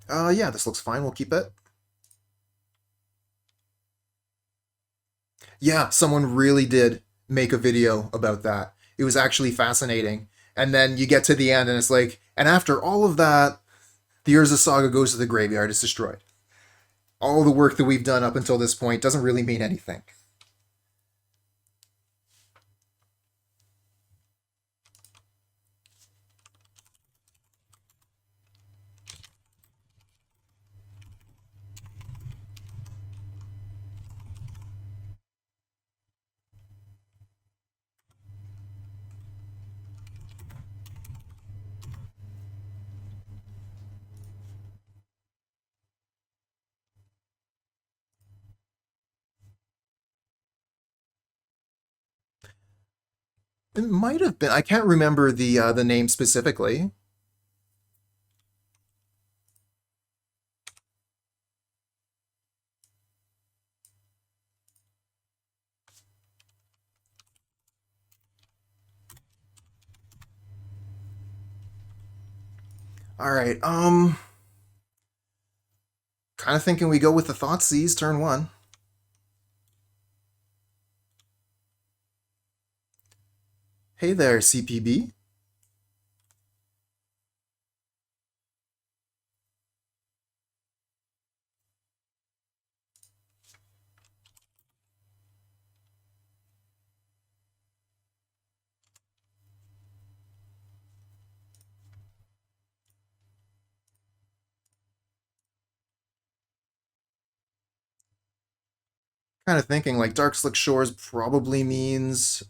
Yeah, this looks fine. We'll keep it. Yeah, someone really did make a video about that. It was actually fascinating. And then you get to the end and it's like, and after all of that, the Urza Saga goes to the graveyard. It's destroyed. All the work that we've done up until this point doesn't really mean anything. It might have been. I can't remember the name specifically. All right. Kind of thinking we go with the Thoughtseize turn one. Hey there, CPB. Kind of thinking like Dark Slick Shores probably means,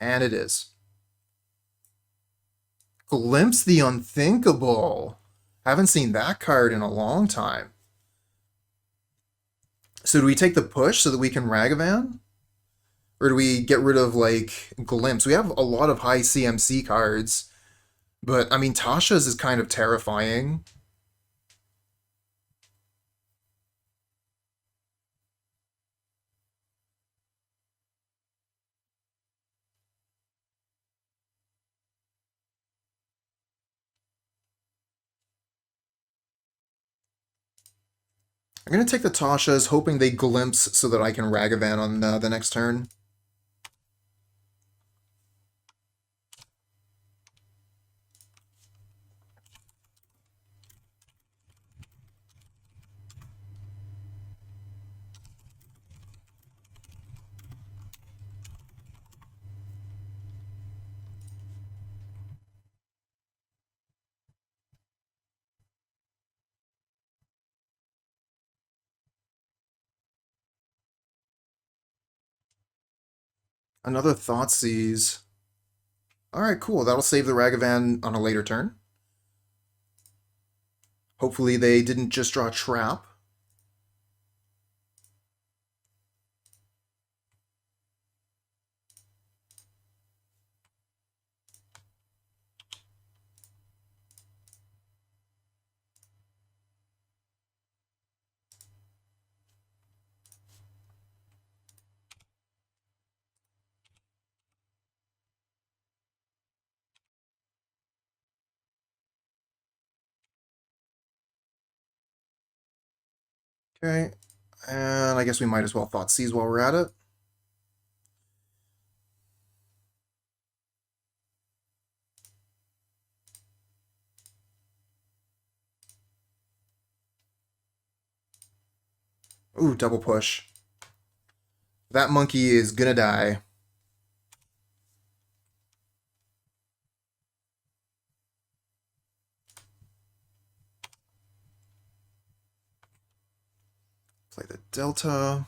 and it is. Glimpse the Unthinkable. Haven't seen that card in a long time. So do we take the push so that we can Ragavan? Or do we get rid of, like, Glimpse? We have a lot of high CMC cards, but, I mean, Tasha's is kind of terrifying. I'm going to take the Tasha's, hoping they Glimpse so that I can Ragavan on the next turn. Another Thoughtseize. Alright, cool. That'll save the Ragavan on a later turn. Hopefully they didn't just draw Trap. Okay, and I guess we might as well Thoughtseize while we're at it. Ooh, double push. That monkey is gonna die. Play the Delta.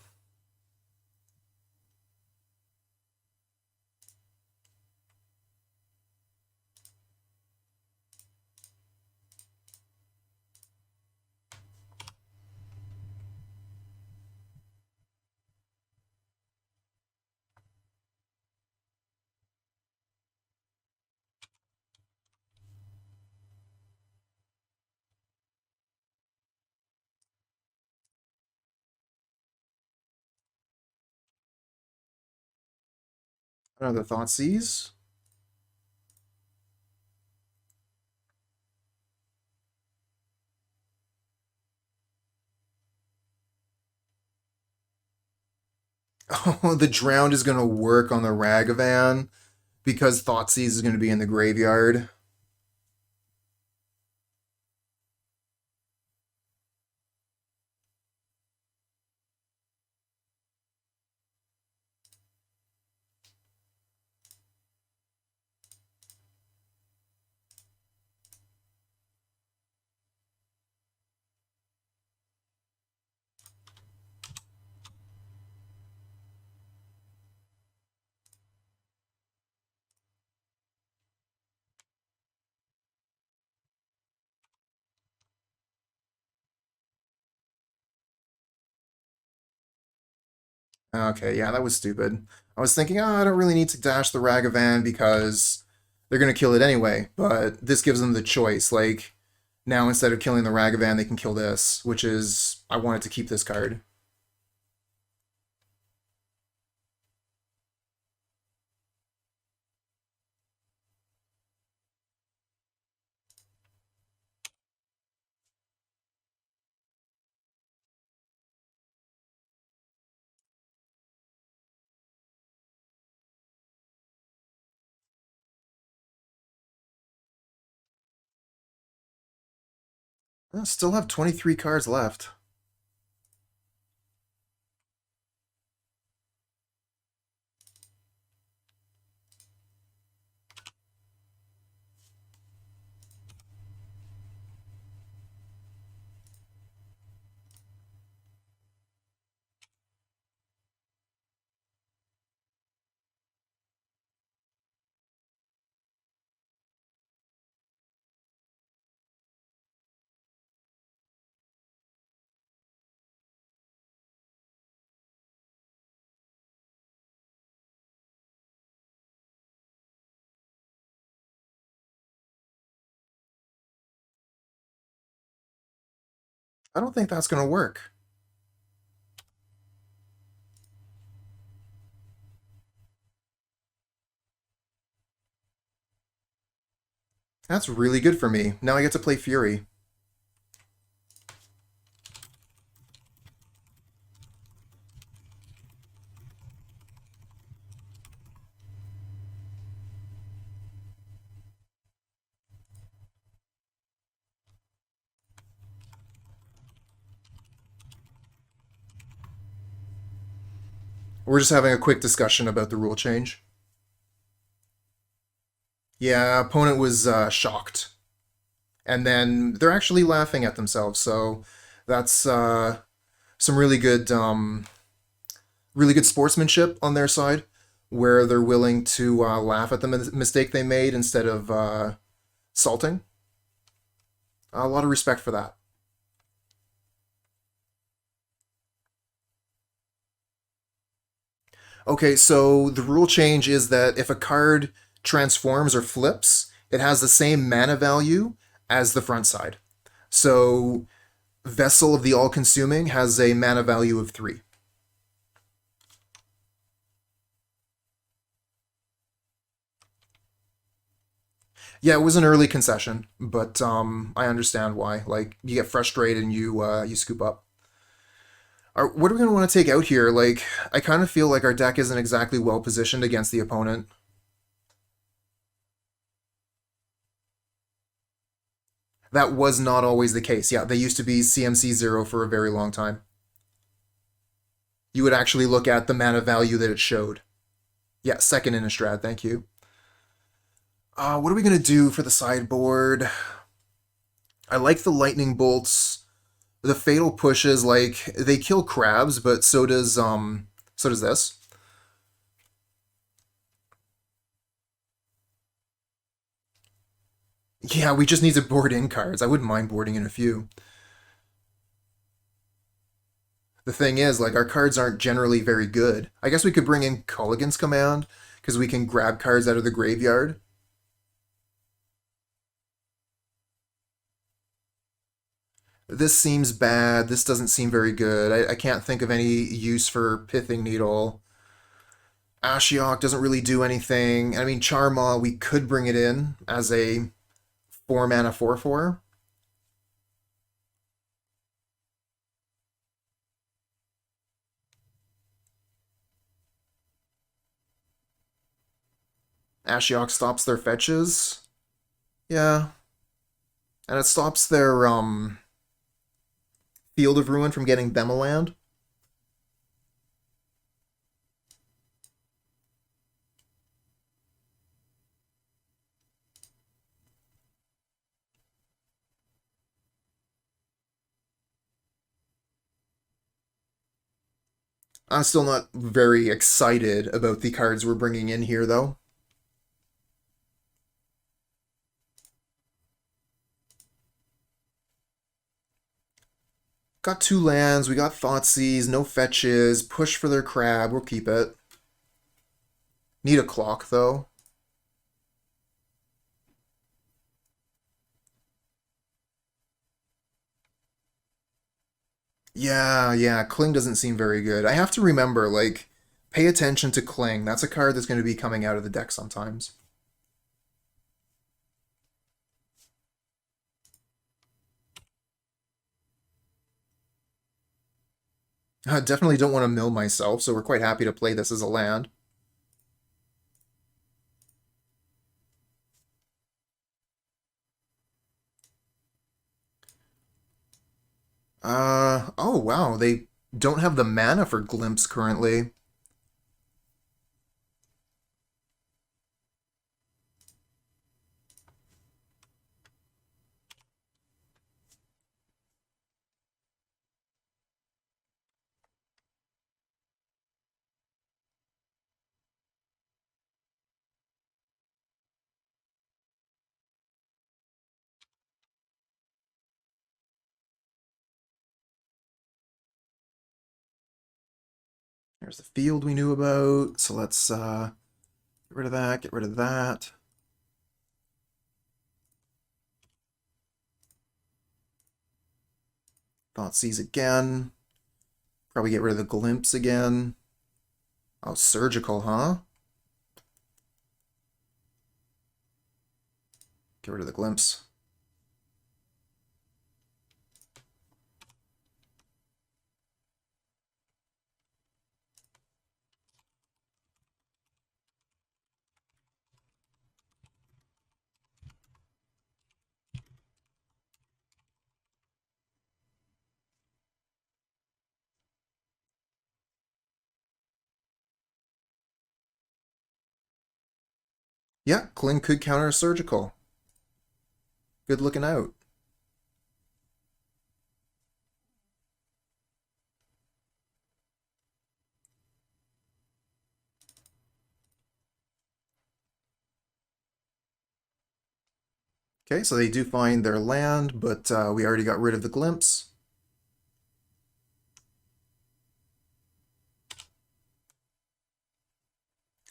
Another Thoughtseize. Oh, the Drowned is going to work on the Ragavan because Thoughtseize is going to be in the graveyard. Okay, yeah, that was stupid. I was thinking, oh, I don't really need to dash the Ragavan because they're going to kill it anyway, but this gives them the choice. Like, now instead of killing the Ragavan, they can kill this, which is, I wanted to keep this card. I still have 23 cards left. I don't think that's going to work. That's really good for me. Now I get to play Fury. We're just having a quick discussion about the rule change. Yeah, opponent was shocked. And then they're actually laughing at themselves, so that's some really good sportsmanship on their side, where they're willing to laugh at the mistake they made instead of salting. A lot of respect for that. Okay, so the rule change is that if a card transforms or flips, it has the same mana value as the front side. So Vessel of the All-Consuming has a mana value of 3. Yeah, it was an early concession, but I understand why. Like, you get frustrated and you scoop up. What are we going to want to take out here? Like, I kind of feel like our deck isn't exactly well positioned against the opponent. That was not always the case. Yeah, they used to be CMC 0 for a very long time. You would actually look at the mana value that it showed. Yeah, second in Innistrad, thank you. What are we going to do for the sideboard? I like the lightning bolts. The fatal pushes, like, they kill crabs, but so does this. Yeah, we just need to board in cards. I wouldn't mind boarding in a few. The thing is, like, our cards aren't generally very good. I guess we could bring in Culligan's Command, because we can grab cards out of the graveyard. This seems bad. This doesn't seem very good. I can't think of any use for Pithing Needle. Ashiok doesn't really do anything. I mean, Charmaw, we could bring it in as a 4 mana 4/4. Ashiok stops their fetches. Yeah. And it stops their Field of Ruin from getting them a land. I'm still not very excited about the cards we're bringing in here, though. Got 2 lands, we got Thoughtseize, no fetches, push for their crab, we'll keep it. Need a clock, though. Yeah, Cling doesn't seem very good. I have to remember, like, pay attention to Cling. That's a card that's going to be coming out of the deck sometimes. I definitely don't want to mill myself, so we're quite happy to play this as a land. Oh wow, they don't have the mana for Glimpse currently. There's the field we knew about, so let's get rid of that, get rid of that. Thoughtseize again. Probably get rid of the Glimpse again. Oh, Surgical, huh? Get rid of the Glimpse. Yeah, Cling could counter a Surgical. Good looking out. Okay, so they do find their land, but we already got rid of the Glimpse.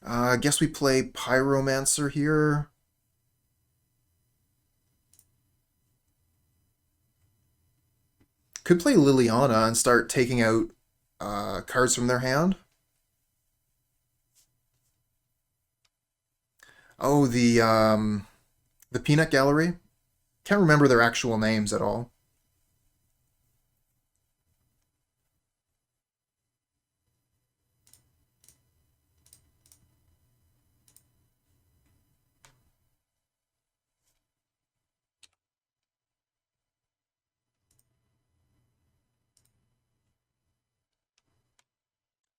I guess we play Pyromancer here. Could play Liliana and start taking out cards from their hand. Oh, the Peanut Gallery. Can't remember their actual names at all.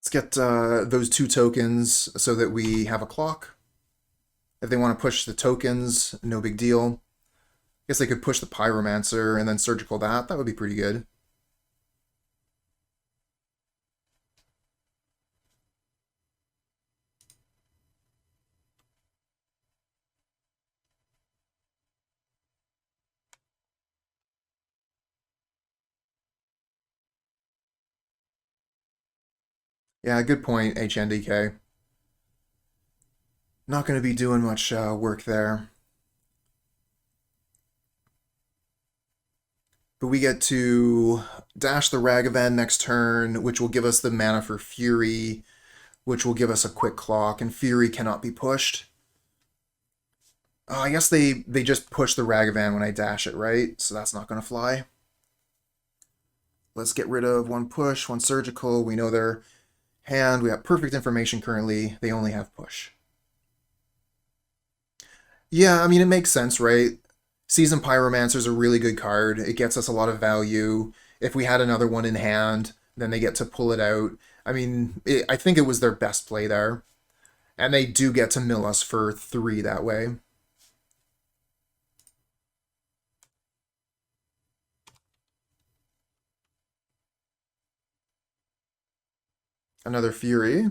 Let's get those 2 tokens so that we have a clock. If they want to push the tokens, no big deal. Guess they could push the Pyromancer and then Surgical that. That would be pretty good. Yeah, good point, HNDK. Not going to be doing much work there. But we get to dash the Ragavan next turn, which will give us the mana for Fury, which will give us a quick clock, and Fury cannot be pushed. I guess they just push the Ragavan when I dash it, right? So that's not going to fly. Let's get rid of 1 push, 1 Surgical. We know their hand. We have perfect information currently. They only have push. Yeah, I mean, it makes sense, right? Seasoned Pyromancer is a really good card. It gets us a lot of value. If we had another one in hand, then they get to pull it out. I mean, I think it was their best play there. And they do get to mill us for 3 that way. Another Fury.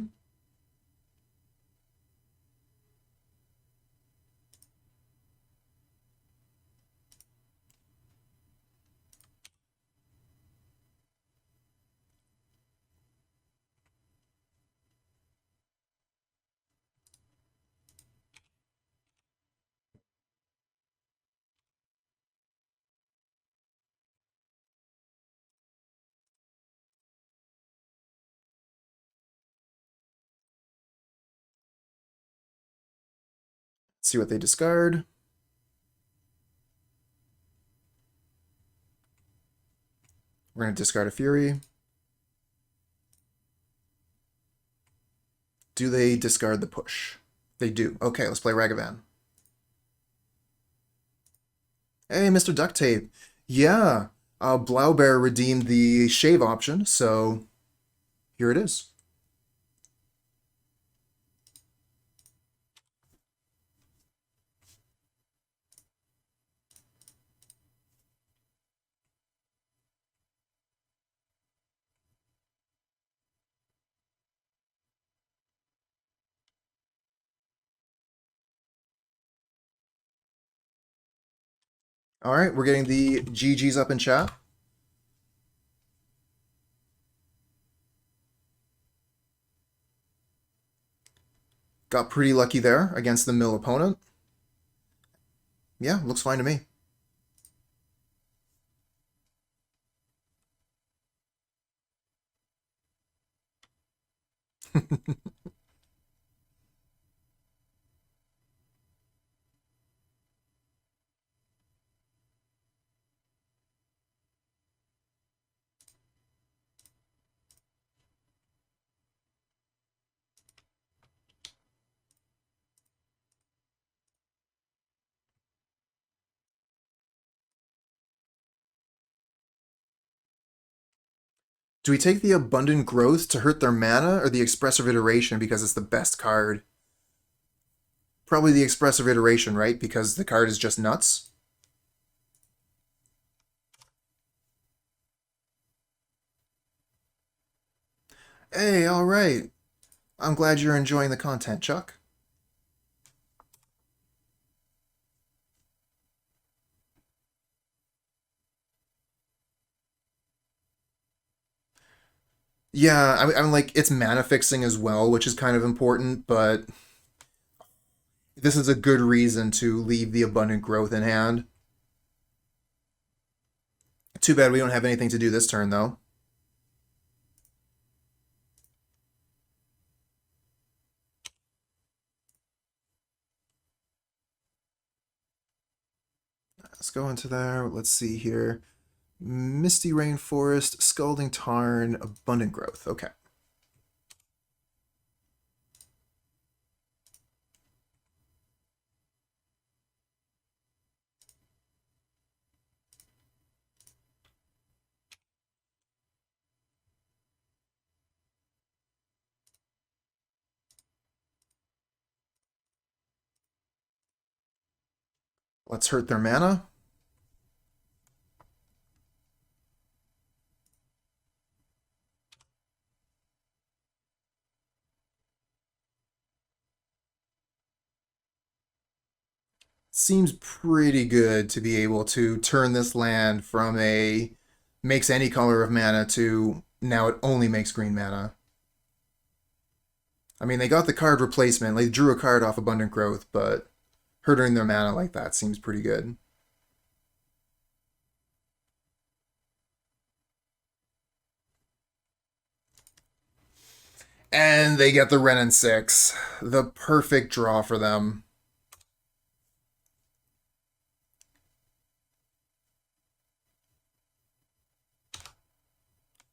See what they discard. We're going to discard a Fury. Do they discard the push? They do. Okay, let's play Ragavan. Hey, Mr. Duct Tape. Yeah, Bugbear redeemed the shave option, so here it is. All right, we're getting the GGs up in chat. Got pretty lucky there against the mill opponent. Yeah, looks fine to me. Do we take the Abundant Growth to hurt their mana, or the Expressive Iteration because it's the best card? Probably the Expressive Iteration, right? Because the card is just nuts. Hey, all right. I'm glad you're enjoying the content, Chuck. Yeah, I'm like, it's mana fixing as well, which is kind of important, but this is a good reason to leave the Abundant Growth in hand. Too bad we don't have anything to do this turn, though. Let's go into there. Let's see here. Misty Rainforest, Scalding Tarn, Abundant Growth. Okay. Let's hurt their mana. Seems pretty good to be able to turn this land from a makes any color of mana to now it only makes green mana. I mean, they got the card replacement. They drew a card off Abundant Growth, but hurting their mana like that seems pretty good. And they get the Wrenn and 6. The perfect draw for them.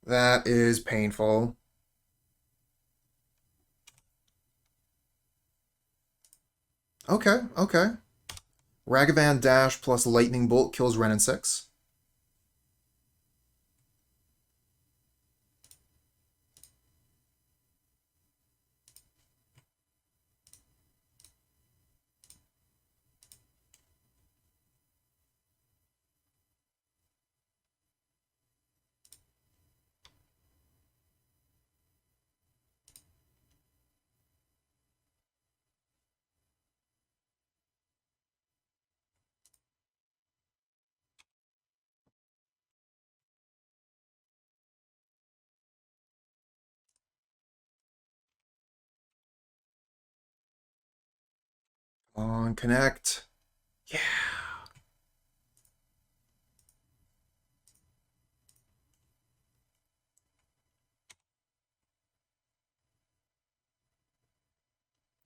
That is painful. Okay, okay. Ragavan dash plus lightning bolt kills Ren and 6. On connect. Yeah.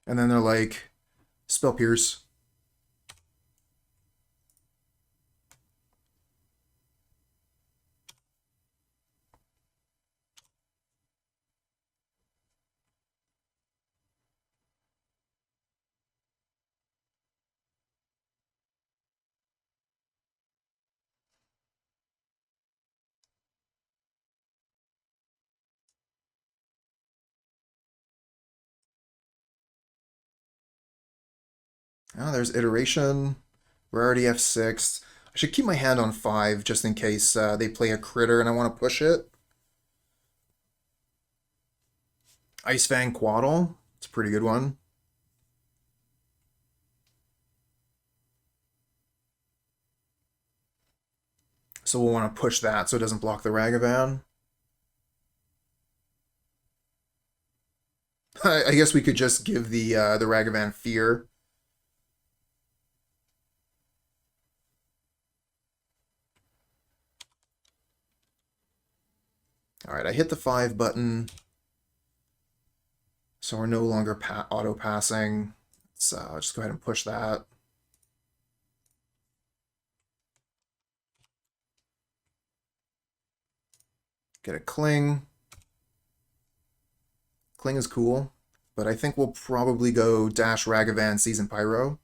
And then they're like, Spell Pierce. Oh, there's Iteration. We're already F6. I should keep my hand on 5 just in case they play a critter and I want to push it. Ice Fang Quaddle. It's a pretty good one. So we'll want to push that so it doesn't block the Ragavan. I guess we could just give the Ragavan Fear. Alright, I hit the 5 button. So we're no longer auto-passing. So I'll just go ahead and push that. Get a Cling. Cling is cool, but I think we'll probably go Dash Ragavan Seasoned Pyro.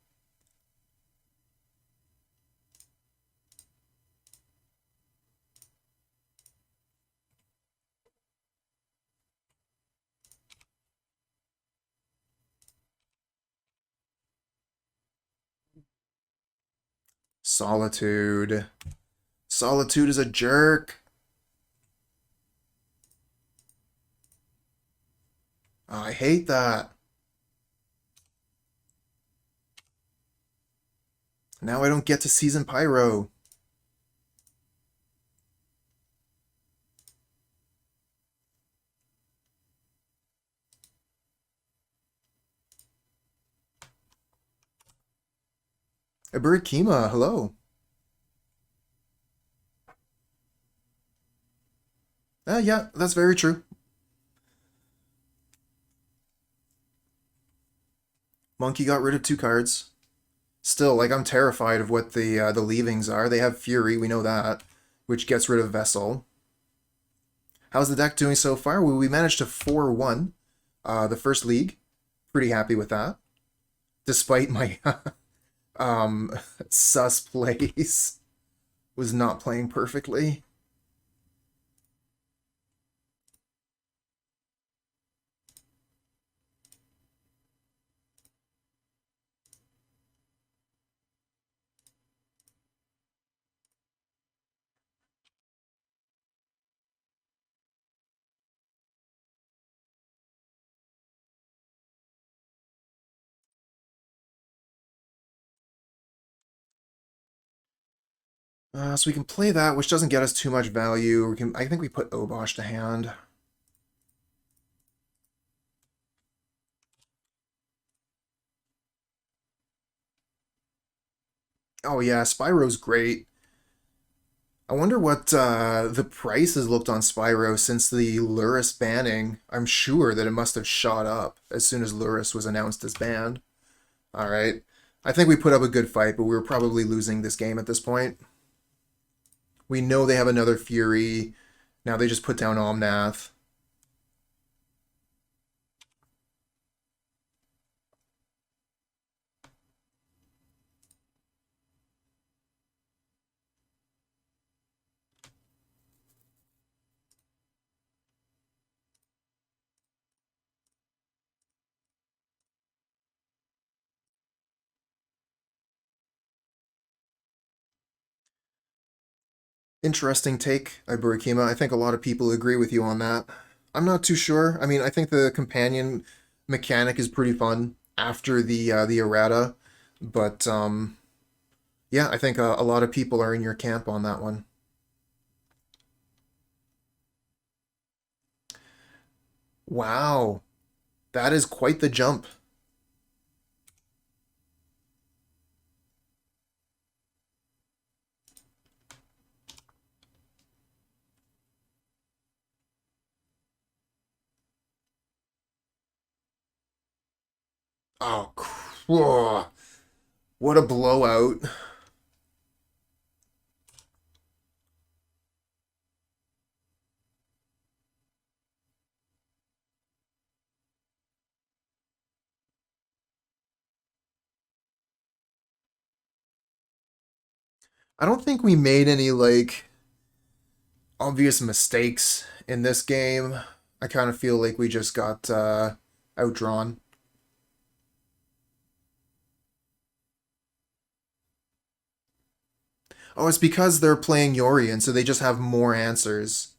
Solitude. Solitude is a jerk. Oh, I hate that. Now I don't get to Season Pyro. Iburikima, hello. Yeah, that's very true. Monkey got rid of 2 cards. Still, like, I'm terrified of what the leavings are. They have Fury, we know that, which gets rid of Vessel. How's the deck doing so far? Well, we managed to 4-1 the first league. Pretty happy with that. Despite my sus plays. Was not playing perfectly. So we can play that, which doesn't get us too much value. I think we put Obosh to hand. Oh yeah, Spyro's great. I wonder what the price has looked on Spyro since the Lurrus banning. I'm sure that it must have shot up as soon as Lurrus was announced as banned. Alright. I think we put up a good fight, but we were probably losing this game at this point. We know they have another Fury. Now they just put down Omnath. Interesting take, Iburikima. I think a lot of people agree with you on that. I'm not too sure. I mean, I think the companion mechanic is pretty fun after the errata, but yeah, I think a lot of people are in your camp on that one. Wow, that is quite the jump. Oh, what a blowout. I don't think we made any like obvious mistakes in this game. I kind of feel like we just got outdrawn. Oh, it's because they're playing Yorion, so they just have more answers.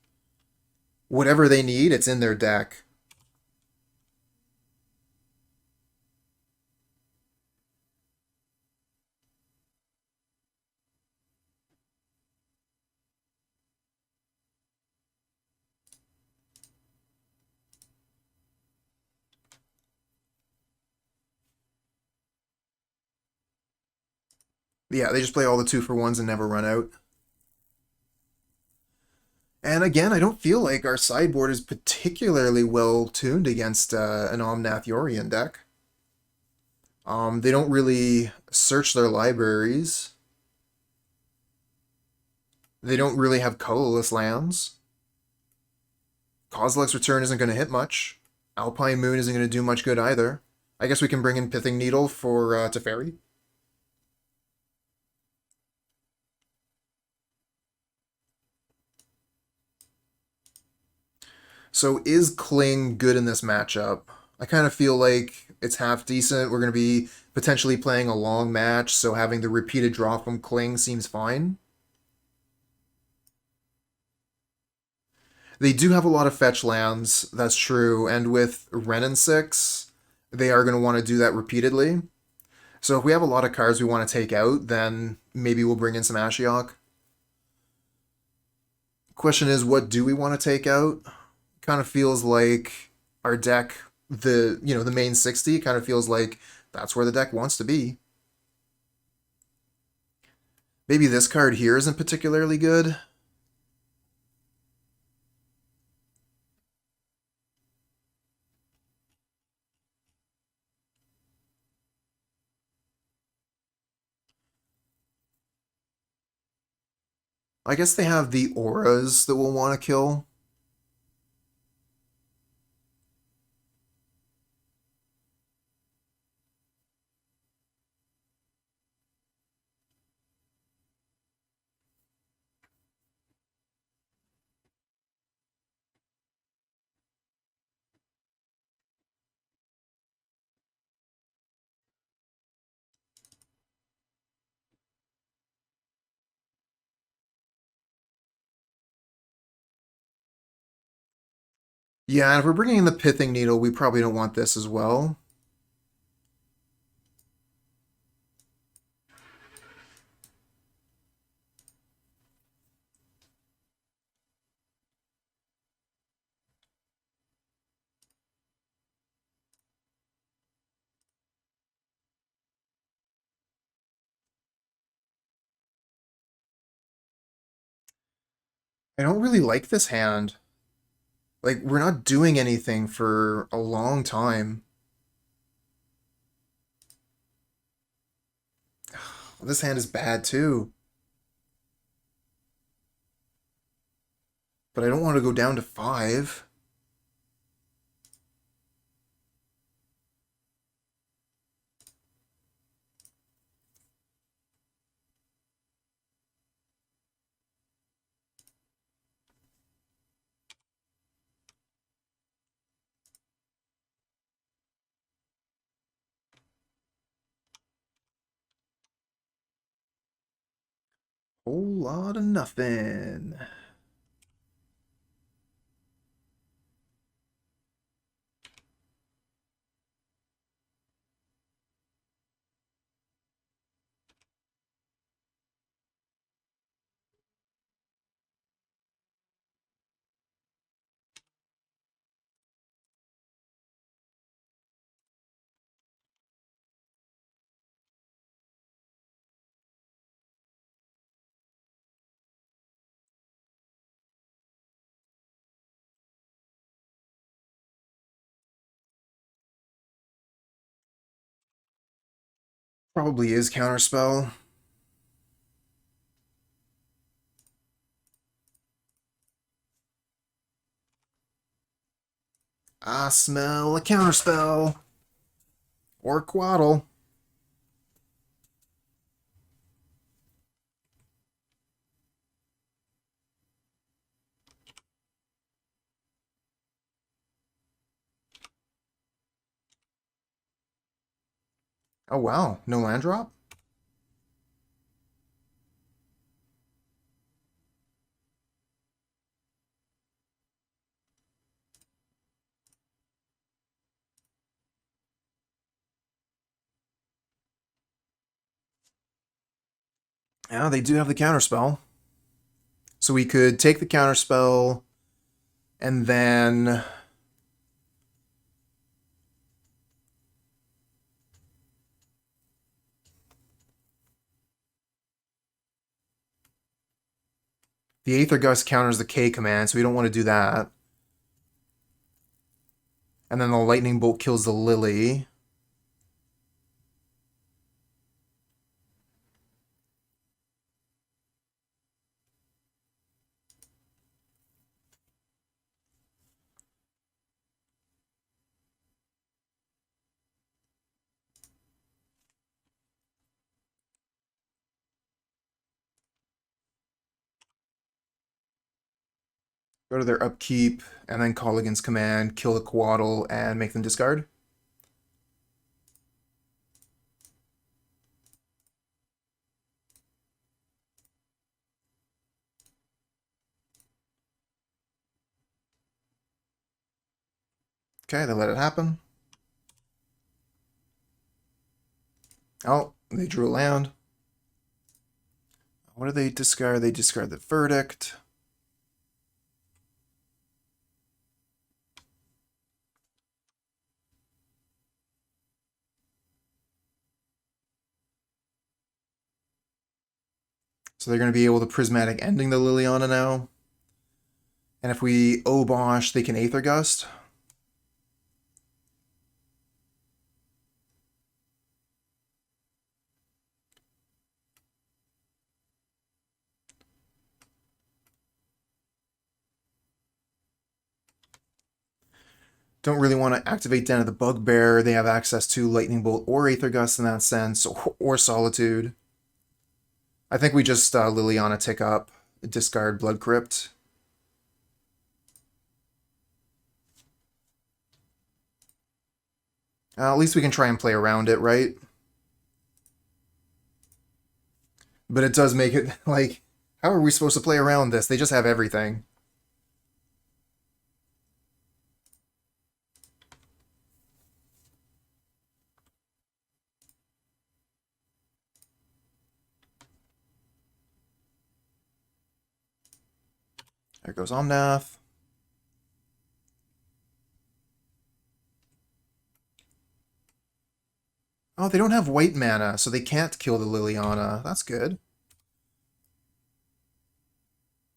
Whatever they need, it's in their deck. Yeah, they just play all the two for ones and never run out. And again, I don't feel like our sideboard is particularly well tuned against an Omnath Yorion deck. They don't really search their libraries. They don't really have colorless lands. Kozilek's Return isn't going to hit much. Alpine Moon isn't going to do much good either. I guess we can bring in Pithing Needle for Teferi. So is Kling good in this matchup? I kind of feel like it's half decent. We're going to be potentially playing a long match, so having the repeated draw from Kling seems fine. They do have a lot of fetch lands, that's true, and with Ren and 6, they are going to want to do that repeatedly. So if we have a lot of cards we want to take out, then maybe we'll bring in some Ashiok. Question is, what do we want to take out? Kind of feels like our deck, the main 60, kind of feels like that's where the deck wants to be. Maybe this card here isn't particularly good. I guess they have the auras that we'll want to kill. Yeah, and if we're bringing in the Pithing Needle, we probably don't want this as well. I don't really like this hand. Like, we're not doing anything for a long time. This hand is bad too. But I don't want to go down to 5. Whole lot of nothing. Probably is counterspell. I smell a counterspell. Or Quaddle. Oh wow, no land drop? Yeah, they do have the counterspell. So we could take the counterspell and then the Aether Gust counters the K command, so we don't want to do that. And then the Lightning Bolt kills the Lily. Go to their upkeep, and then call against command, kill the Quaddle, and make them discard. Okay, they let it happen. Oh, they drew a land. What do they discard? They discard the Verdict. So they're going to be able to Prismatic Ending the Liliana now. And if we Obosh, they can Aether Gust. Don't really want to activate Den of the Bugbear. They have access to Lightning Bolt or Aether Gust in that sense, or Solitude. I think we just Liliana tick up, discard Blood Crypt. At least we can try and play around it, right? But it does make it, like, how are we supposed to play around this? They just have everything. There goes Omnath. Oh, they don't have white mana, so they can't kill the Liliana. That's good.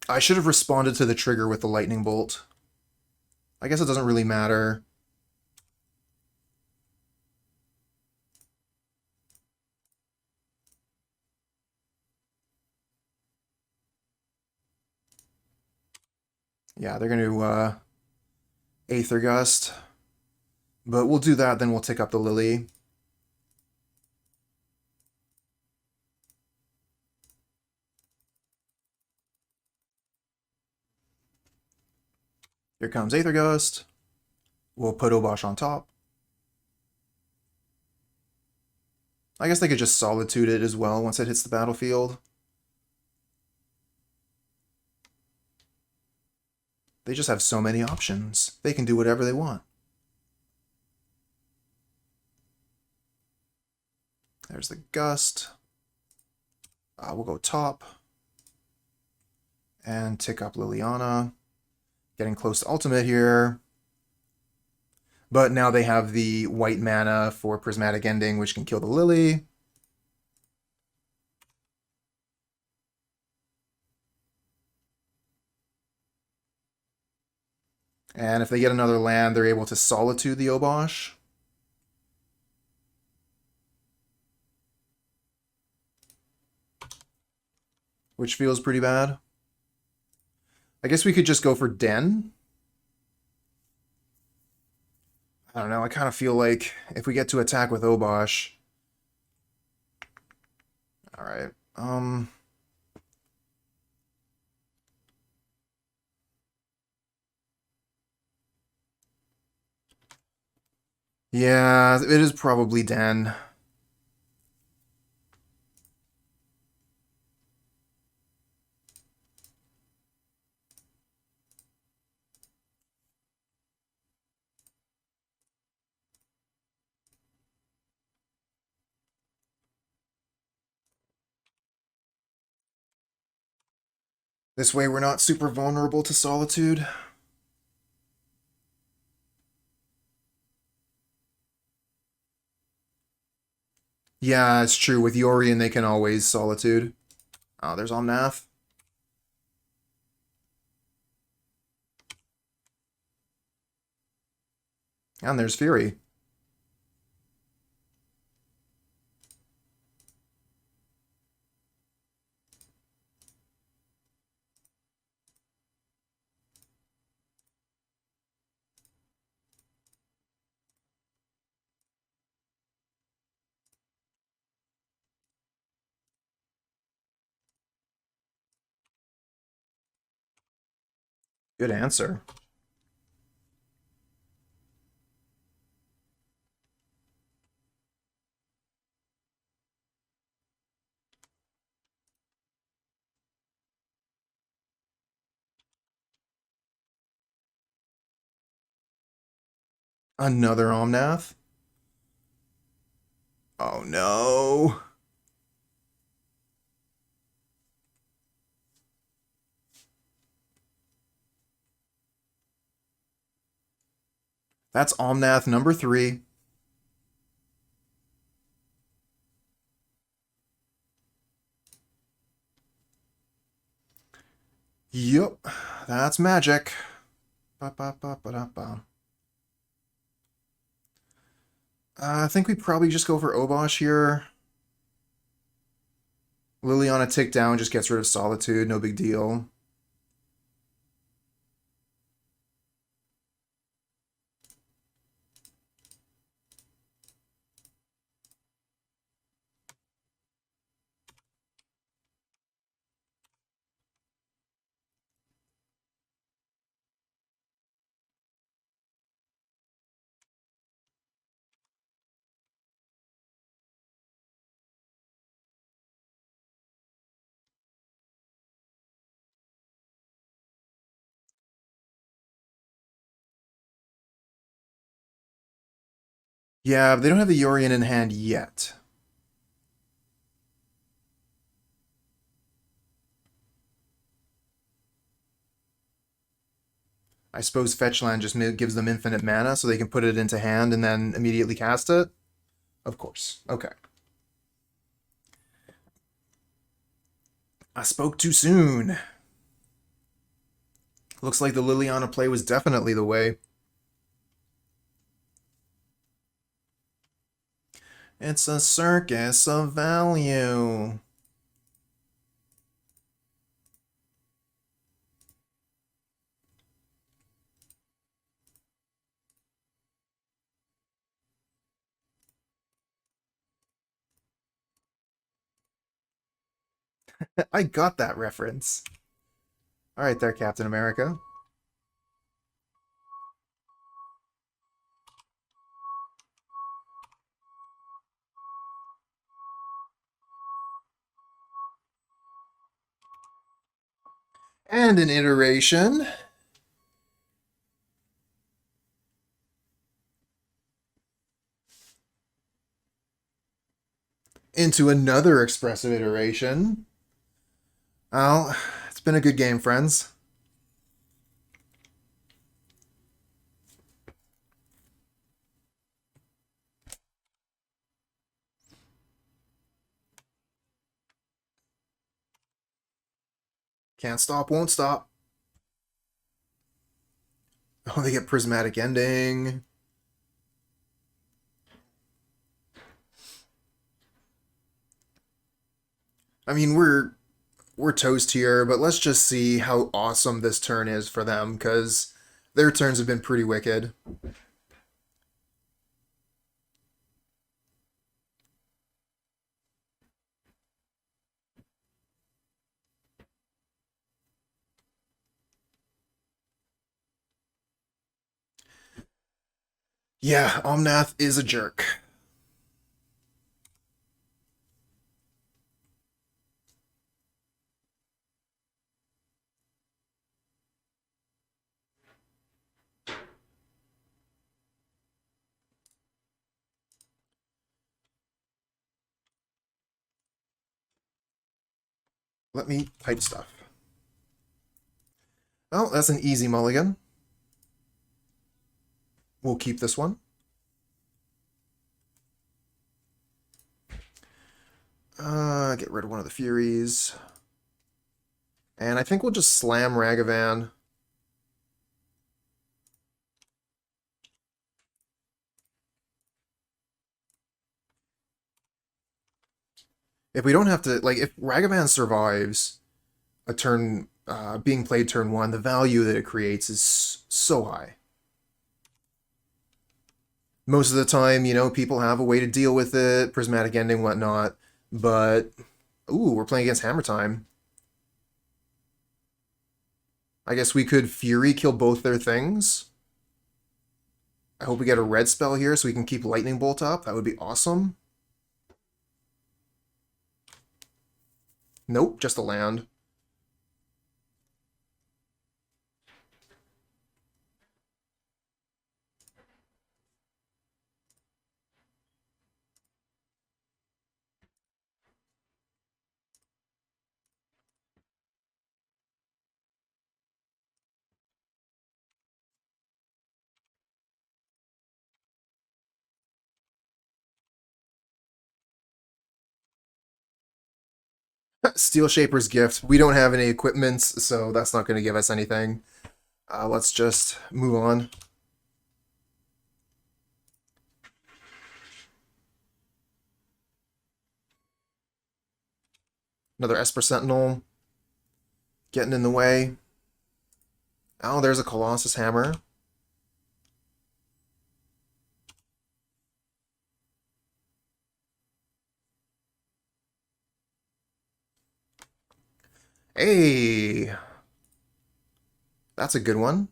I should have responded to the trigger with the Lightning Bolt. I guess it doesn't really matter. Yeah, they're going to Aether Gust. But we'll do that, then we'll tick up the Lily. Here comes Aether Gust. We'll put Obosh on top. I guess they could just Solitude it as well once it hits the battlefield. They just have so many options. They can do whatever they want. There's the Gust. We'll go top. And tick up Liliana. Getting close to ultimate here. But now they have the white mana for Prismatic Ending, which can kill the Lily. And if they get another land, they're able to Solitude the Obosh. Which feels pretty bad. I guess we could just go for Den. I don't know, I kind of feel like if we get to attack with Obosh... Alright, yeah, it is probably Den. This way we're not super vulnerable to Solitude. Yeah, it's true. With Yorion, they can always Solitude. Oh, there's Omnath. And there's Fury. Good answer. Another Omnath? Oh no. That's Omnath number 3. Yup, that's magic. Ba-ba-ba-ba-da-ba. I think we probably just go for Obosh here. Liliana tick down just gets rid of Solitude, no big deal. Yeah, but they don't have the Yorion in hand yet. I suppose Fetchland just gives them infinite mana so they can put it into hand and then immediately cast it? Of course. Okay. I spoke too soon. Looks like the Liliana play was definitely the way. It's a circus of value. I got that reference. All right there, Captain America. And an iteration. into another expressive iteration. Well, it's been a good game, friends. Can't stop, won't stop. Oh, they get prismatic ending. I mean, we're toast here, but let's just see how awesome this turn is for them, because their turns have been pretty wicked. Yeah, Omnath is a jerk. Let me type stuff. Oh, that's an easy mulligan. We'll keep this one. Get rid of one of the Furies. And I think we'll just slam Ragavan. If we don't have to, like, if Ragavan survives a turn, being played turn 1, the value that it creates is so high. Most of the time, you know, people have a way to deal with it, prismatic ending, whatnot, but, ooh, we're playing against Hammer Time. I guess we could Fury kill both their things. I hope we get a red spell here so we can keep Lightning Bolt up. That would be awesome. Nope, just a land. Steel Shaper's Gift. We don't have any equipments, so that's not going to give us anything. Let's just move on. Another Esper Sentinel. Getting in the way. Oh, there's a Colossus Hammer. Hey! That's a good one.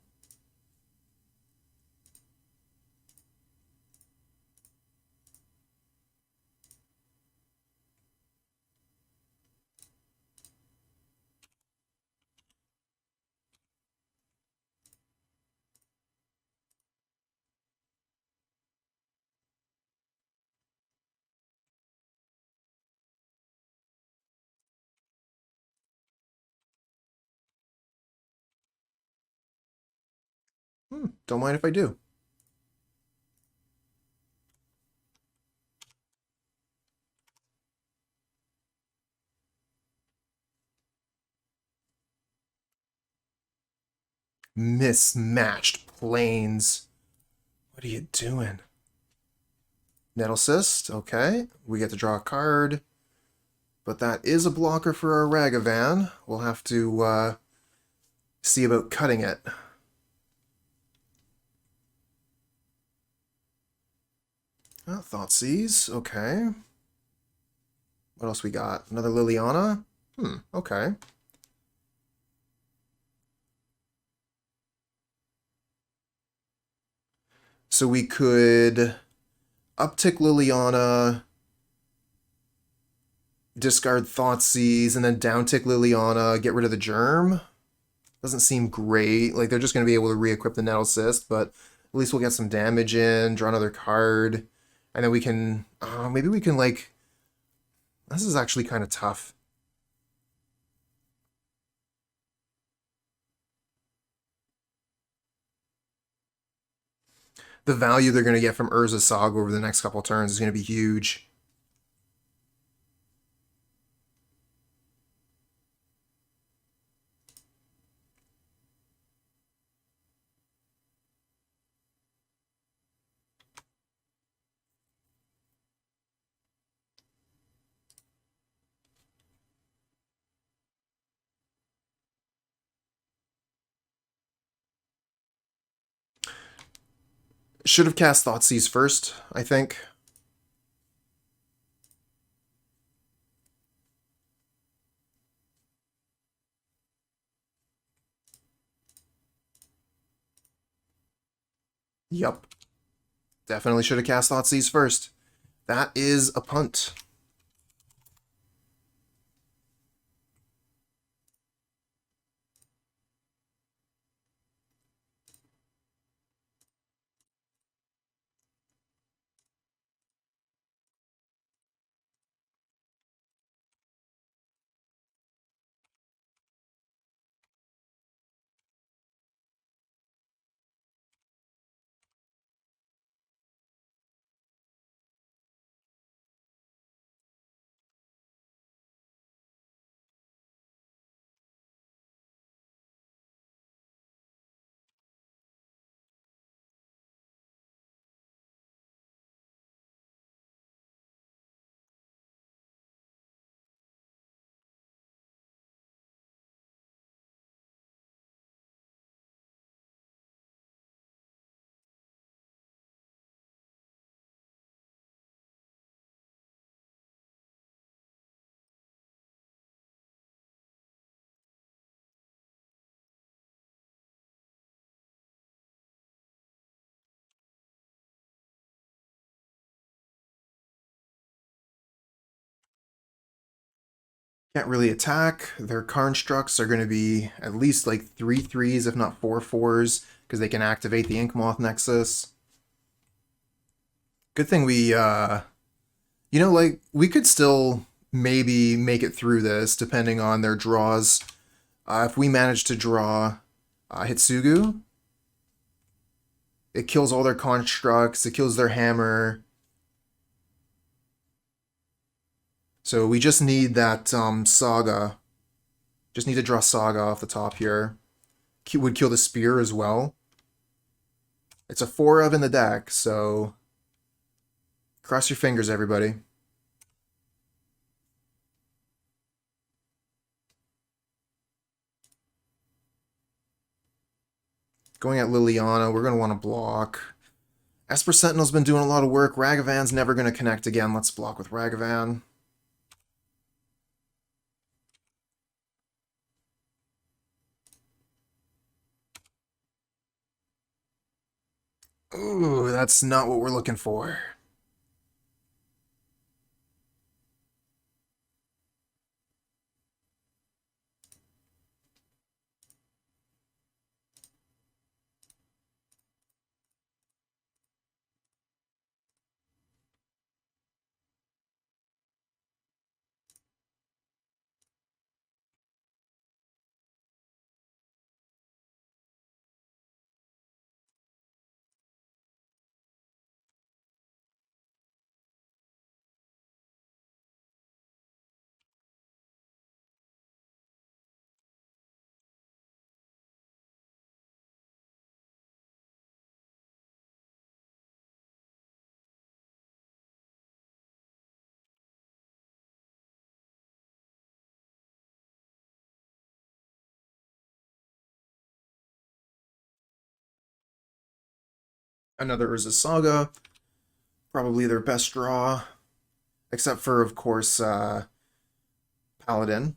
Don't mind if I do. Mismatched planes. What are you doing? Nettle Cyst, okay. We get to draw a card. But that is a blocker for our Ragavan. We'll have to see about cutting it. Oh, Thoughtseize, okay. What else we got? Another Liliana? Okay. So we could uptick Liliana, discard Thoughtseize, and then downtick Liliana, get rid of the Germ. Doesn't seem great. Like, they're just going to be able to re-equip the Nettle Cyst, but at least we'll get some damage in, draw another card, and then we can, maybe we can, like, This is actually kind of tough. The value they're going to get from Urza's Saga over the next couple turns is going to be huge. Should have cast Thoughtseize first, I think. Yup. Definitely should have cast Thoughtseize first. That is a punt. Can't really attack. Their constructs are going to be at least like 3/3s, if not 4/4s, because they can activate the Inkmoth Nexus. Good thing we, like, we could still maybe make it through this, depending on their draws. If we manage to draw Hitsugu, it kills all their constructs, it kills their hammer. So we just need that Saga. Just need to draw Saga off the top here. Would kill the Spear as well. It's a 4-of in the deck, so cross your fingers, everybody. Going at Liliana, we're going to want to block. Esper Sentinel's been doing a lot of work. Ragavan's never going to connect again. Let's block with Ragavan. Ooh, that's not what we're looking for. Another Urza Saga. Probably their best draw. Except for, of course, Paladin.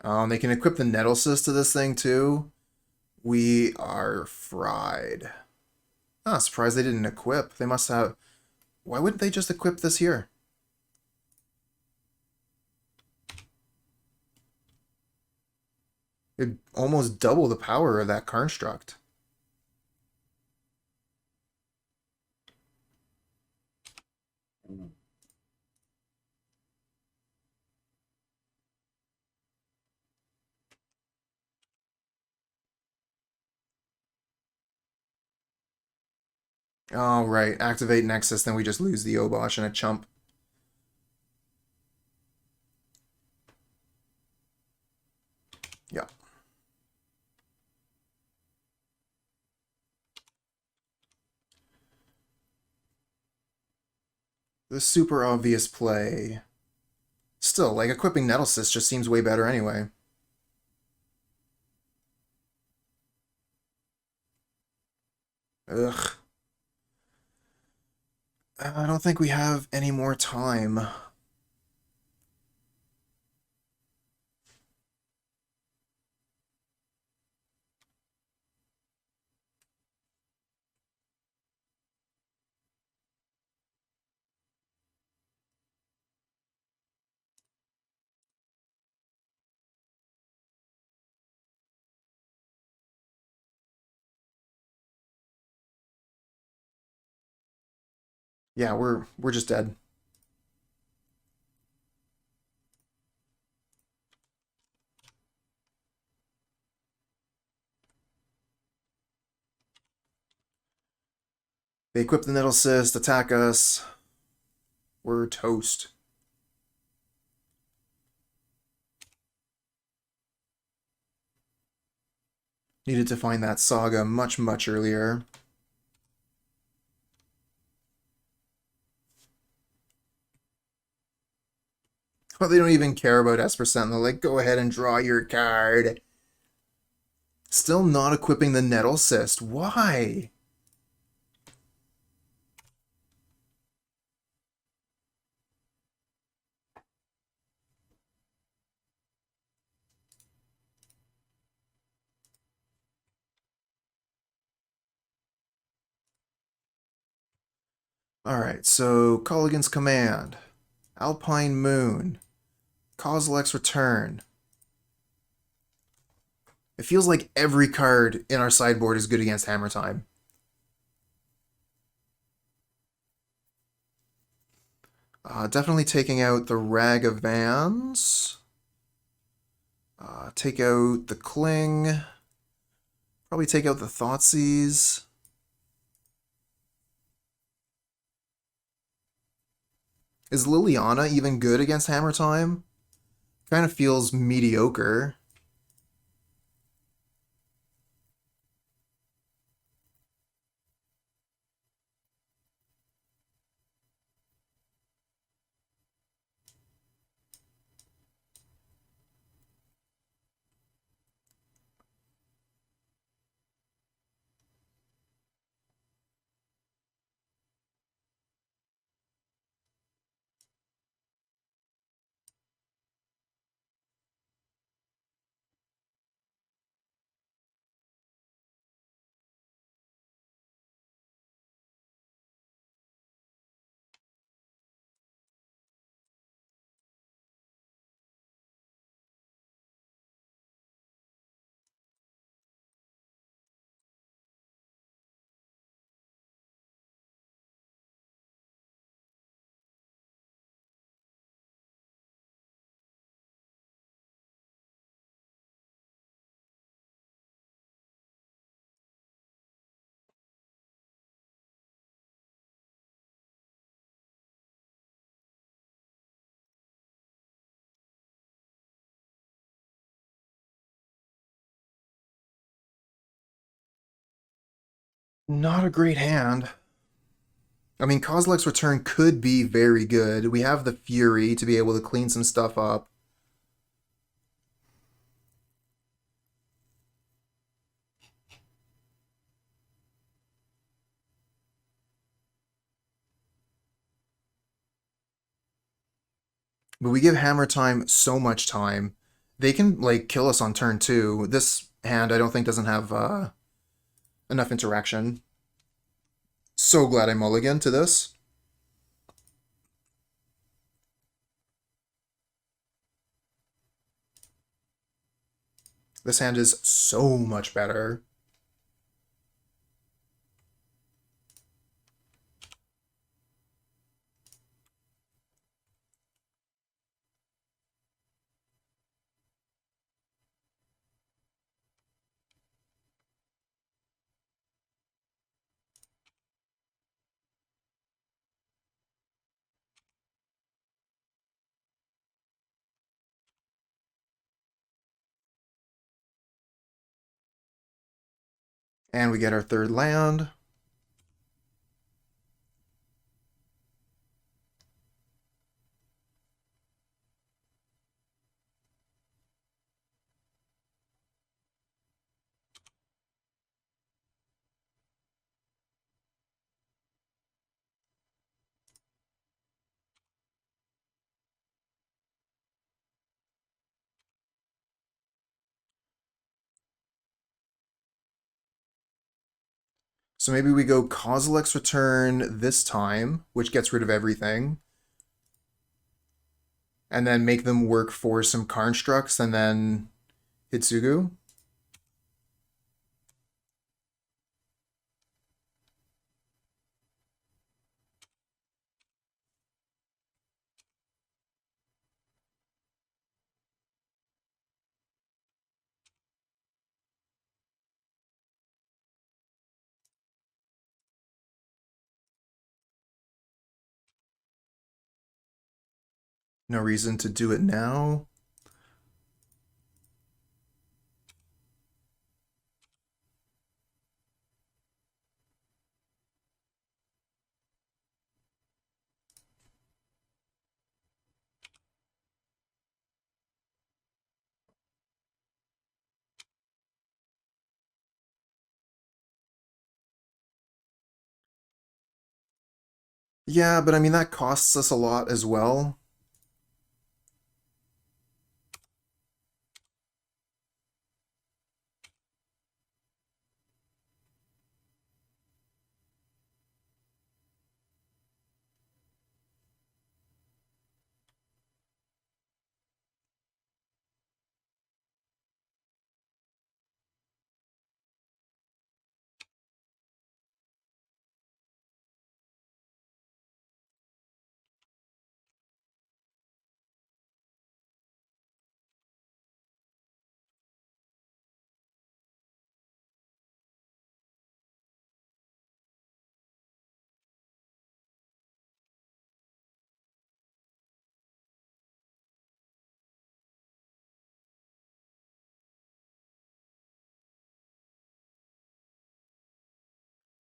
They can equip the Nettlecyst to this thing, too. We are fried. Ah, surprised they didn't equip. They must have... Why wouldn't they just equip this here? It'd almost double the power of that construct. Oh, right. Activate Nexus, then we just lose the Obosh and a chump. Yeah. The super obvious play. Still, like, equipping Nettlecyst just seems way better anyway. Ugh. I don't think we have any more time. Yeah, we're just dead. They equip the Nettlecyst, attack us. We're toast. Needed to find that saga much, much earlier. Well, they don't even care about Esper Sentinel. Like, go ahead and draw your card. Still not equipping the Nettlecyst. Why? Alright, so Colligan's Command. Alpine Moon. Kozilek's Return. It feels like every card in our sideboard is good against Hammer Time. Definitely taking out the Ragavans. Take out the Cling. Probably take out the Thoughtseize. Is Liliana even good against Hammer Time? Kind of feels mediocre. Not a great hand. I mean, Kozilek's Return could be very good. We have the Fury to be able to clean some stuff up. But we give Hammer Time so much time. They can, like, kill us on turn 2. This hand, I don't think, doesn't have enough interaction. So glad I mulligan to this. This hand is so much better. And we get our third land. So maybe we go Kozilek's Return this time, which gets rid of everything. And then make them work for some Karnstructs and then Hidetsugu. No reason to do it now. Yeah, but I mean, that costs us a lot as well.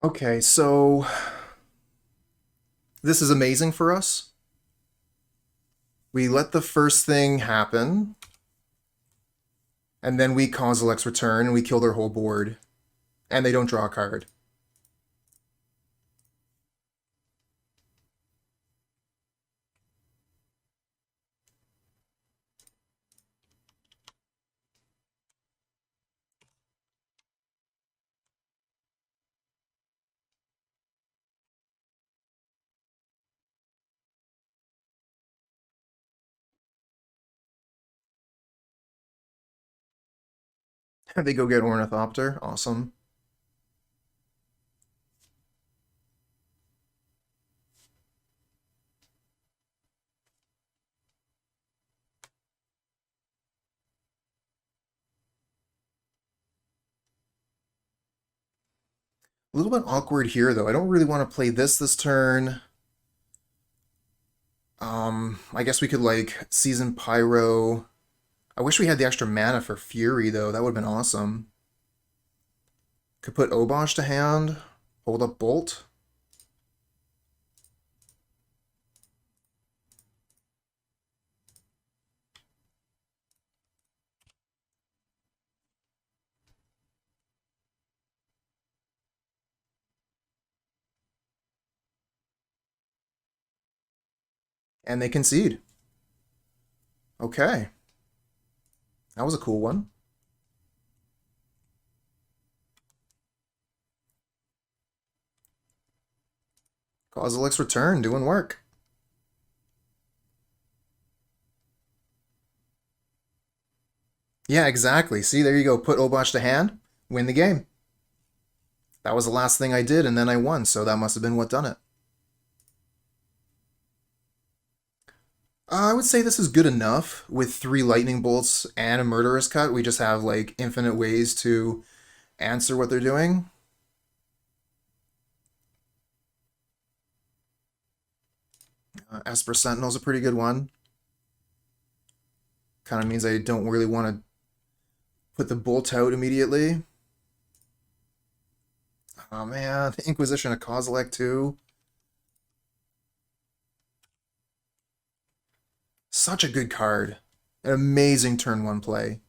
Okay, so this is amazing for us. We let the first thing happen, and then we Kozilek's Return, and we kill their whole board, and they don't draw a card. They go get Ornithopter. Awesome. A little bit awkward here, though. I don't really want to play this turn. I guess we could, like, Seasoned Pyro. I wish we had the extra mana for Fury, though. That would have been awesome. Could put Obosh to hand. Hold up Bolt. And they concede. Okay. That was a cool one. Kozilek's Return, doing work. Yeah, exactly. See, there you go. Put Obosh to hand, win the game. That was the last thing I did, and then I won, so that must have been what done it. I would say this is good enough. With 3 Lightning Bolts and a Murderous Cut, we just have, like, infinite ways to answer what they're doing. Esper Sentinel's a pretty good one. Kind of means I don't really want to put the Bolt out immediately. Oh man, Inquisition of Kozilek too. Such a good card. An amazing turn 1 play.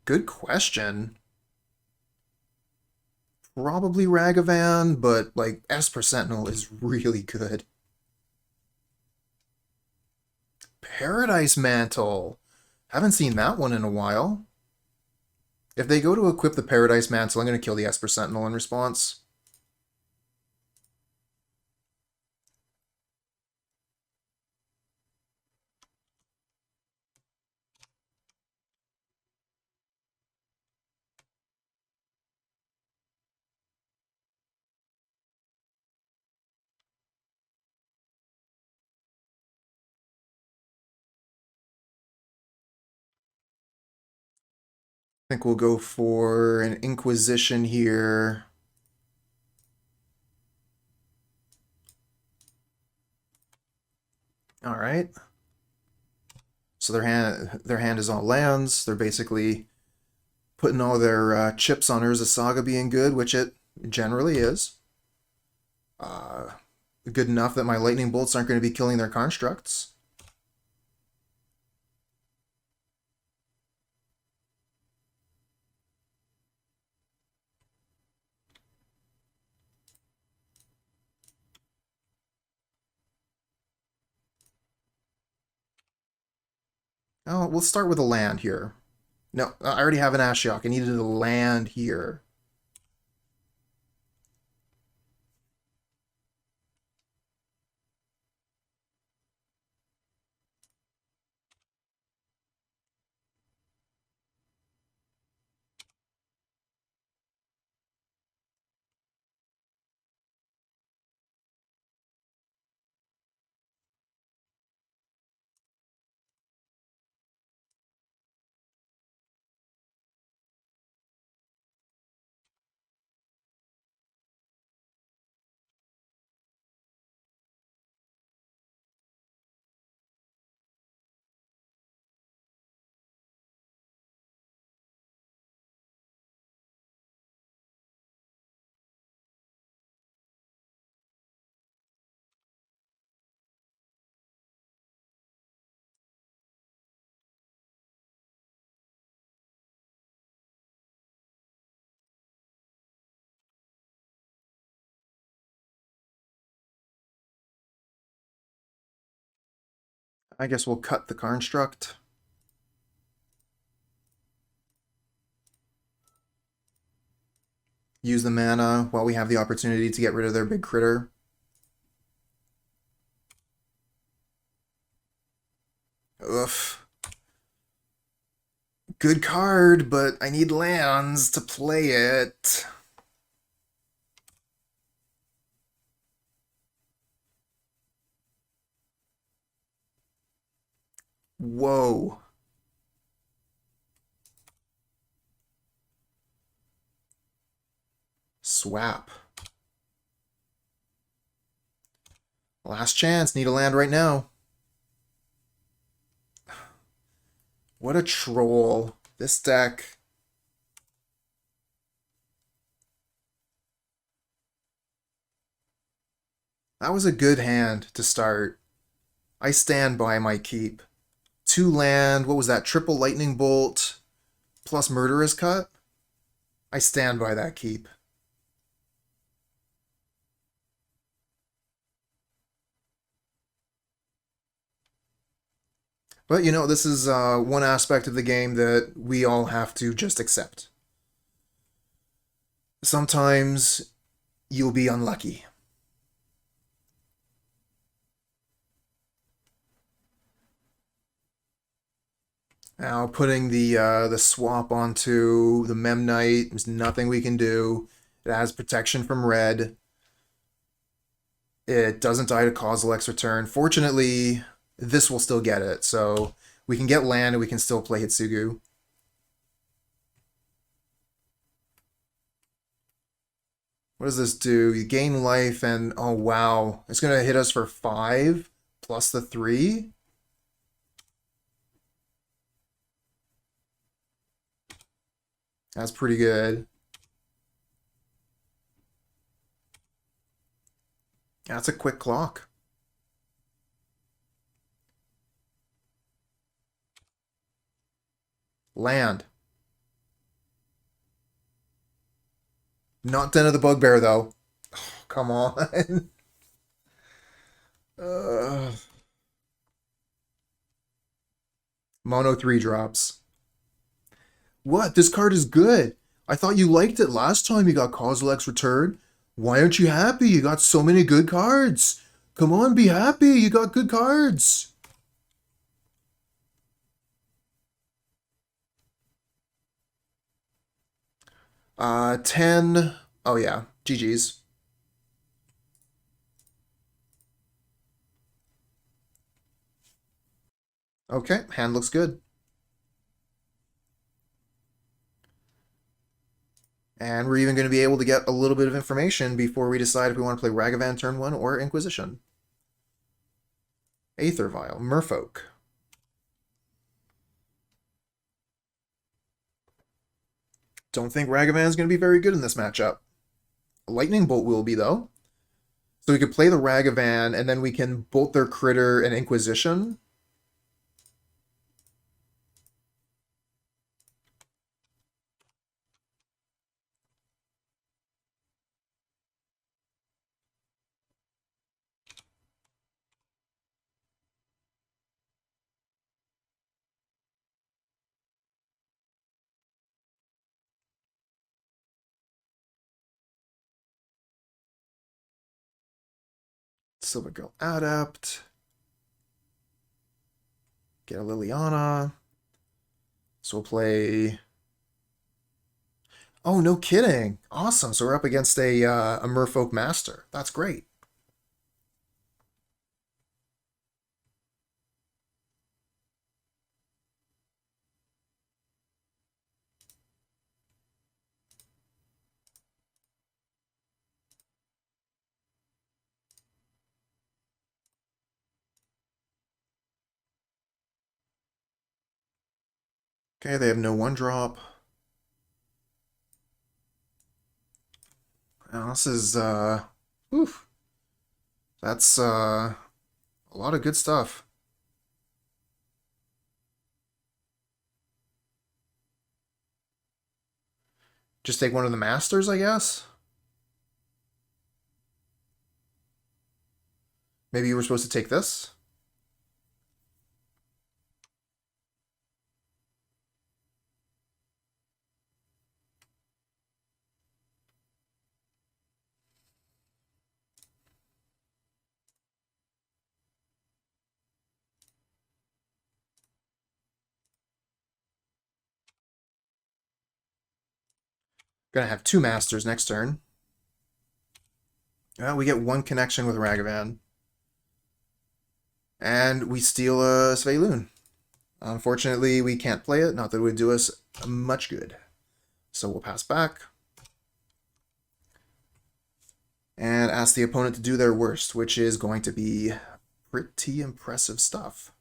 Good question. Probably Ragavan, but like Esper Sentinel is really good. Paradise Mantle. Haven't seen that one in a while. If they go to equip the Paradise Mantle, I'm going to kill the Esper Sentinel in response. I think we'll go for an Inquisition here. All right. So their hand is all lands. They're basically putting all their chips on Urza Saga being good, which it generally is. Good enough that my lightning bolts aren't going to be killing their constructs. Oh, we'll start with a land here. No, I already have an Ashiok. I needed a land here. I guess we'll cut the construct. Use the mana while we have the opportunity to get rid of their big critter. Oof. Good card, but I need lands to play it. Whoa. Swap. Last chance. Need a land right now. What a troll. This deck. That was a good hand to start. I stand by my keep. 2 land. What was that? Triple Lightning Bolt plus Murderous Cut? I stand by that keep. But, you know, this is one aspect of the game that we all have to just accept. Sometimes you'll be unlucky. Now, putting the swap onto the Memnite, there's nothing we can do. It has protection from red. It doesn't die to Kozilek's return. Fortunately, this will still get it, so we can get land and we can still play Hidetsugu. What does this do? You gain life and... Oh, wow. It's going to hit us for 5 plus the 3? That's pretty good. That's a quick clock. Land. Not Den of the Bugbear, though. Oh, come on. Mono 3 drops. What? This card is good. I thought you liked it last time you got Kozilek's Return. Why aren't you happy? You got so many good cards. Come on, be happy. You got good cards. Uh, 10. Oh, yeah. GG's. Okay, hand looks good. And we're even going to be able to get a little bit of information before we decide if we want to play Ragavan turn 1 or Inquisition. Aether Vial, Merfolk. Don't think Ragavan's going to be very good in this matchup. Lightning Bolt will be, though. So we could play the Ragavan, and then we can bolt their critter and Inquisition. Silver Girl Adept. Get a Liliana. So we'll play... Oh, no kidding. Awesome. So we're up against a Merfolk Master. That's great. Okay, they have no 1-drop. Now, this is, oof. That's, a lot of good stuff. Just take one of the Masters, I guess? Maybe you were supposed to take this? Gonna have 2 Masters next turn. We get 1 connection with Ragavan. And we steal a Sveilun. Unfortunately, we can't play it. Not that it would do us much good. So we'll pass back. And ask the opponent to do their worst, which is going to be pretty impressive stuff.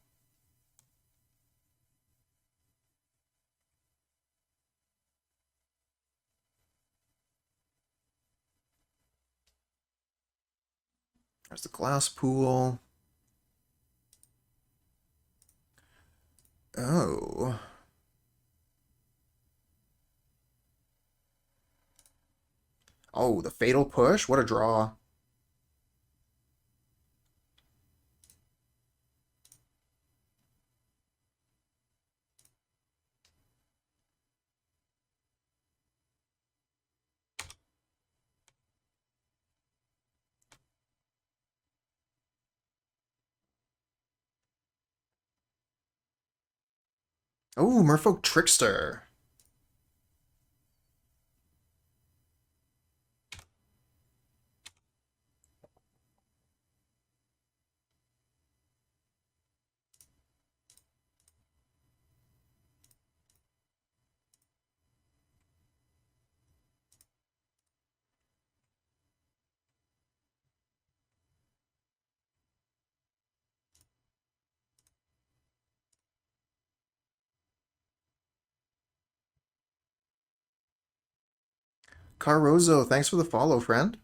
There's the glass pool. Oh. Oh, the Fatal Push? What a draw. Oh, Merfolk Trickster. Carozo, thanks for the follow, friend.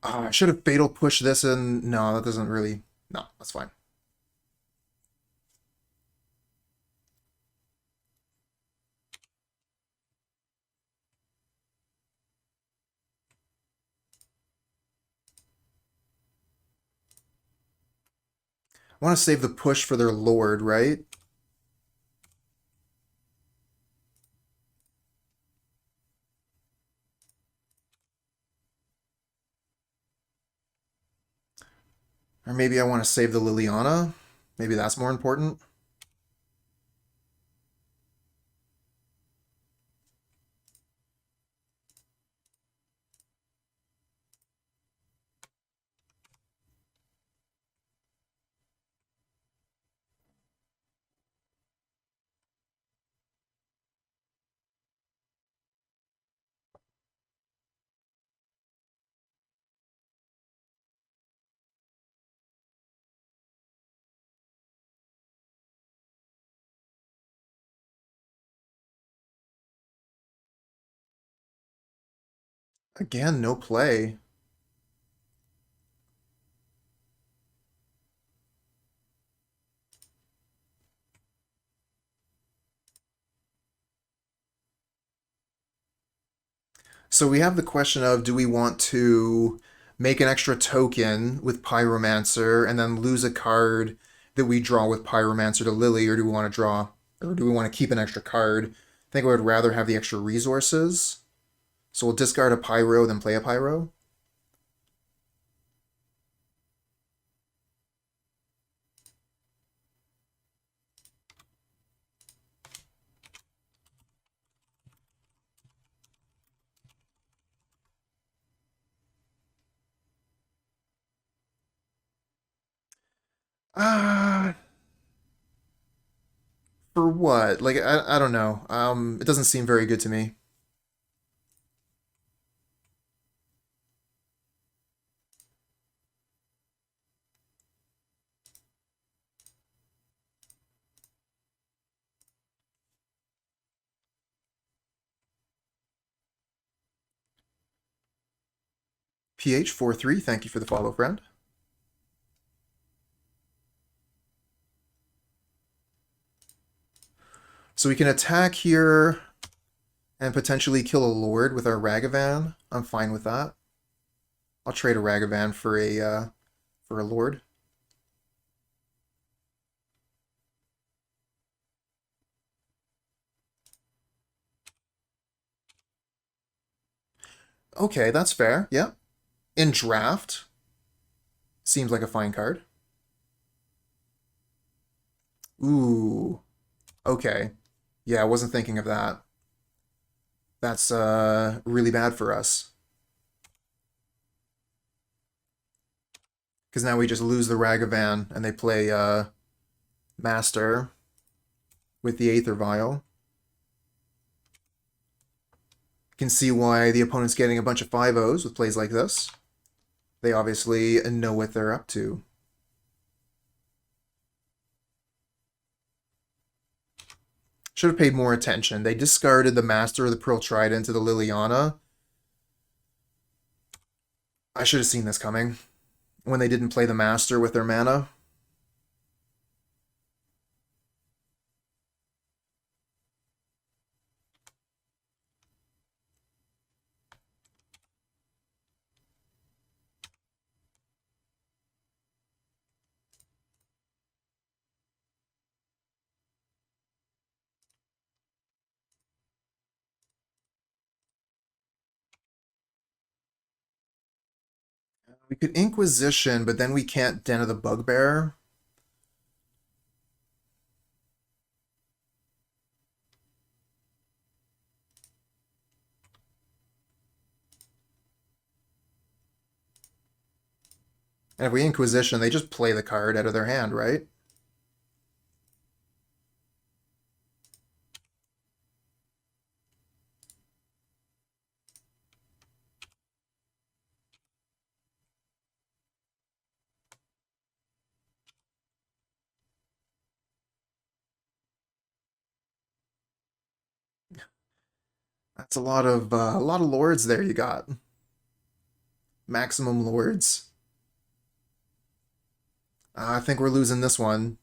I should have fatal pushed this in. No, that doesn't really. No, that's fine. I want to save the push for their lord, right? Or maybe I want to save the Liliana. Maybe that's more important. Again, no play. So we have the question of, do we want to make an extra token with Pyromancer and then lose a card that we draw with Pyromancer to Lily, or do we want to draw, or do we want to keep an extra card? I think I would rather have the extra resources. So we'll discard a Pyro, then play a Pyro. Ah, for what? Like, I don't know. It doesn't seem very good to me. PH43, thank you for the follow, friend. So we can attack here and potentially kill a Lord with our Ragavan. I'm fine with that. I'll trade a Ragavan for a Lord. Okay, that's fair. Yeah. In draft, seems like a fine card. Ooh. Okay. Yeah, I wasn't thinking of that. That's really bad for us. Because now we just lose the Ragavan and they play Master with the Aether Vial. You can see why the opponent's getting a bunch of 5-0s with plays like this. They obviously know what they're up to. Should have paid more attention. They discarded the Master of the Pearl Trident to the Liliana. I should have seen this coming when they didn't play the Master with their mana. We could Inquisition, but then we can't Den of the Bugbear. And if we Inquisition, they just play the card out of their hand, right? That's a lot of lords there you got. Maximum lords. I think we're losing this one.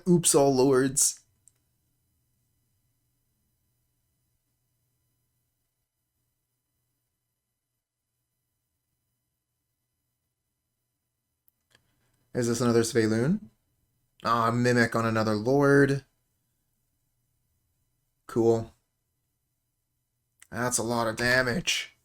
Oops, all lords. Is this another Sveloon? Ah, Mimic on another lord. Cool. That's a lot of damage.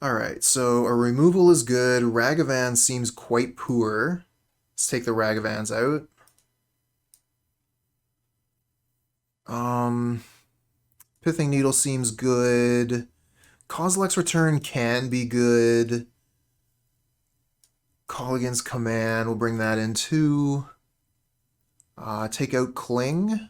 Alright, so a removal is good. Ragavan seems quite poor. Let's take the Ragavans out. Um, Pithing Needle seems good. Kozilek's Return can be good. Colligan's Command, we'll bring that in too. Take out Cling.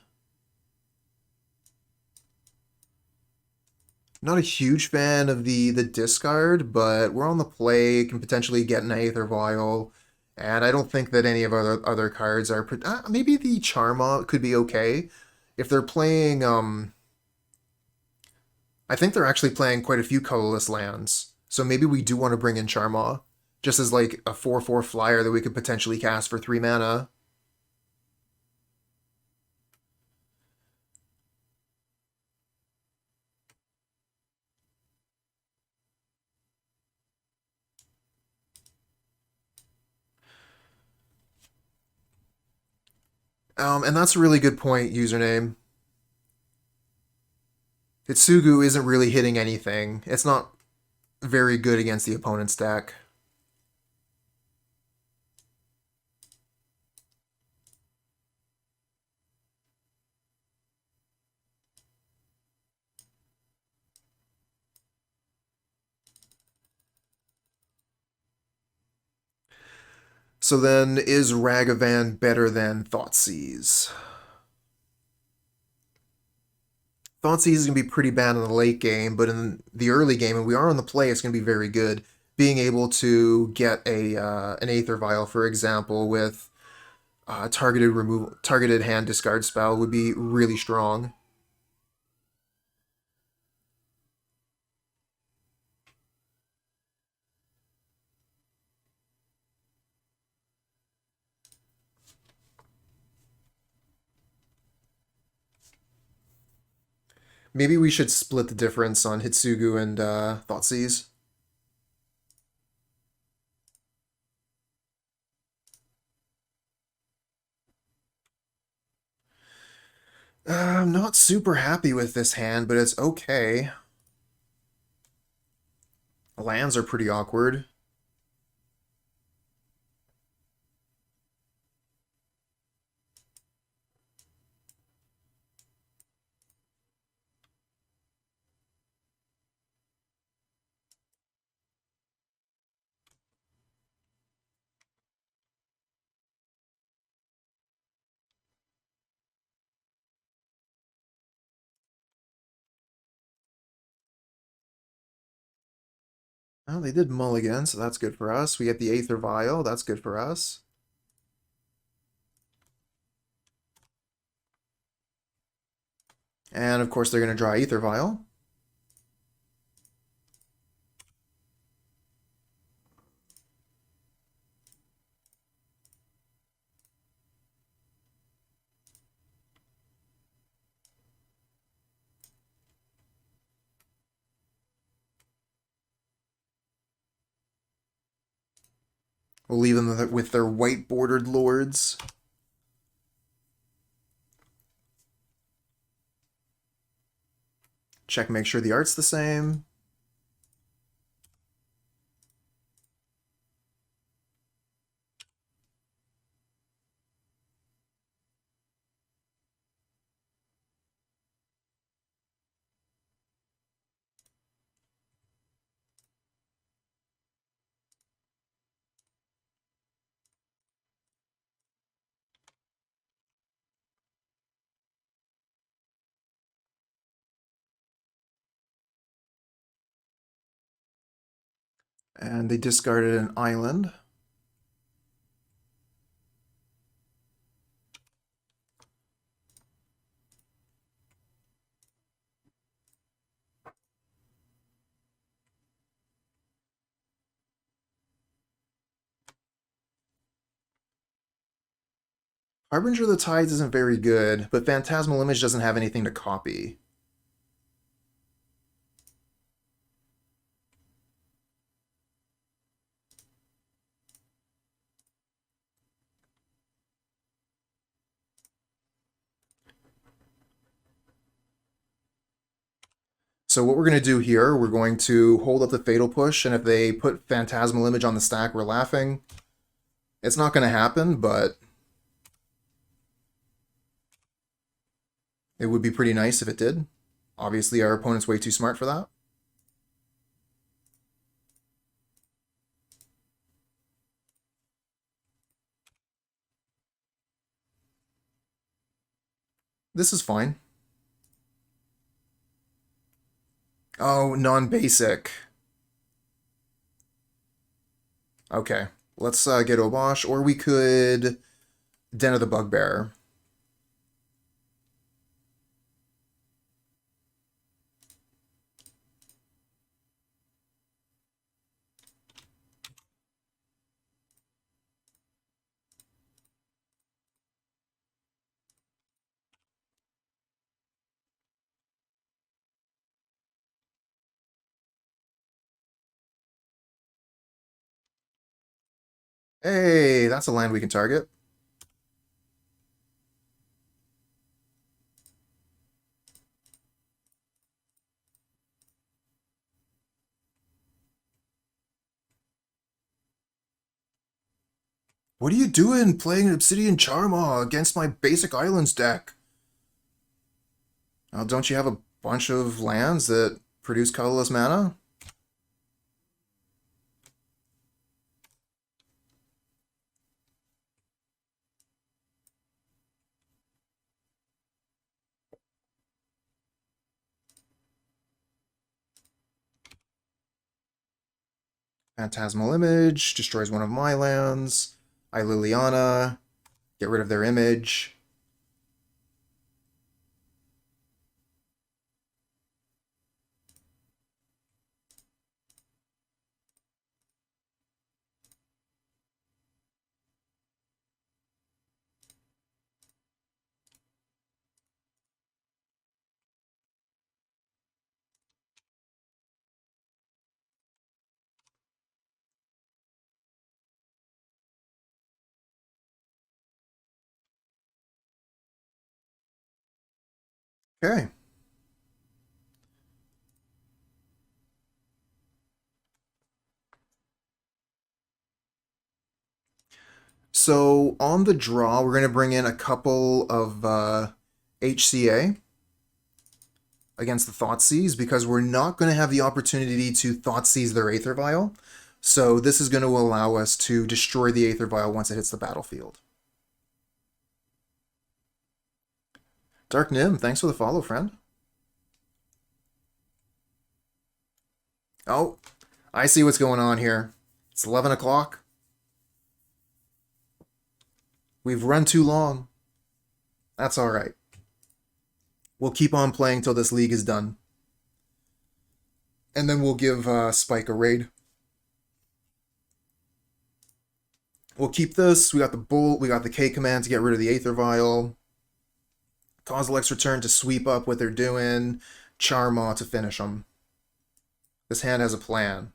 Not a huge fan of the discard, but we're on the play, can potentially get an Aether Vial, and I don't think that any of our other cards are... maybe the Charmaw could be okay. If they're playing... I think they're actually playing quite a few colorless lands, so maybe we do want to bring in Charmaw, just as like a 4/4 flyer that we could potentially cast for 3 mana. And that's a really good point, username. Hidetsugu isn't really hitting anything. It's not very good against the opponent's deck. So then, is Ragavan better than Thoughtseize? Thoughtseize is going to be pretty bad in the late game, but in the early game, and we are on the play, it's going to be very good. Being able to get a an Aether Vial, for example, with targeted hand discard spell would be really strong. Maybe we should split the difference on Hidetsugu and Thoughtseize. I'm not super happy with this hand, but it's okay. Lands are pretty awkward. Well, they did mulligan, so that's good for us. We get the Aether Vial, that's good for us. And of course they're going to draw Aether Vial. We'll leave them with their white bordered lords. Check, make sure the art's the same. And they discarded an island. Harbinger of the Tides isn't very good, but Phantasmal Image doesn't have anything to copy. So what we're going to do here, we're going to hold up the Fatal Push, and if they put Phantasmal Image on the stack, we're laughing. It's not going to happen, but it would be pretty nice if it did. Obviously, our opponent's way too smart for that. This is fine. Oh, non-basic. Okay, let's get Obosh, or we could Den of the Bugbear. Hey, that's a land we can target. What are you doing playing an Obsidian Charmaw against my basic islands deck? Don't you have a bunch of lands that produce colorless mana? Phantasmal Image destroys one of my lands. I Liliana, get rid of their image. Okay. So on the draw, we're going to bring in a couple of HCA against the Thoughtseize because we're not going to have the opportunity to Thoughtseize their Aether Vial. So this is going to allow us to destroy the Aether Vial once it hits the battlefield. Dark Nim, thanks for the follow, friend. Oh, I see what's going on here. It's 11 o'clock. We've run too long. That's all right. We'll keep on playing till this league is done. And then we'll give Spike a raid. We'll keep this. We got the Bolt. We got the K command to get rid of the Aether Vial. Kozilek's return to sweep up what they're doing. Charmaw to finish them. This hand has a plan.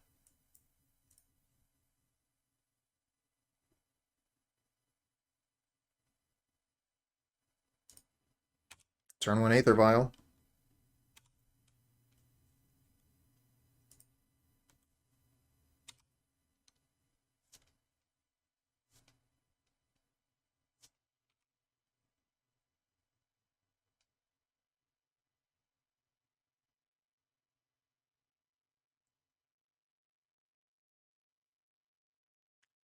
Turn 1 Aether Vial.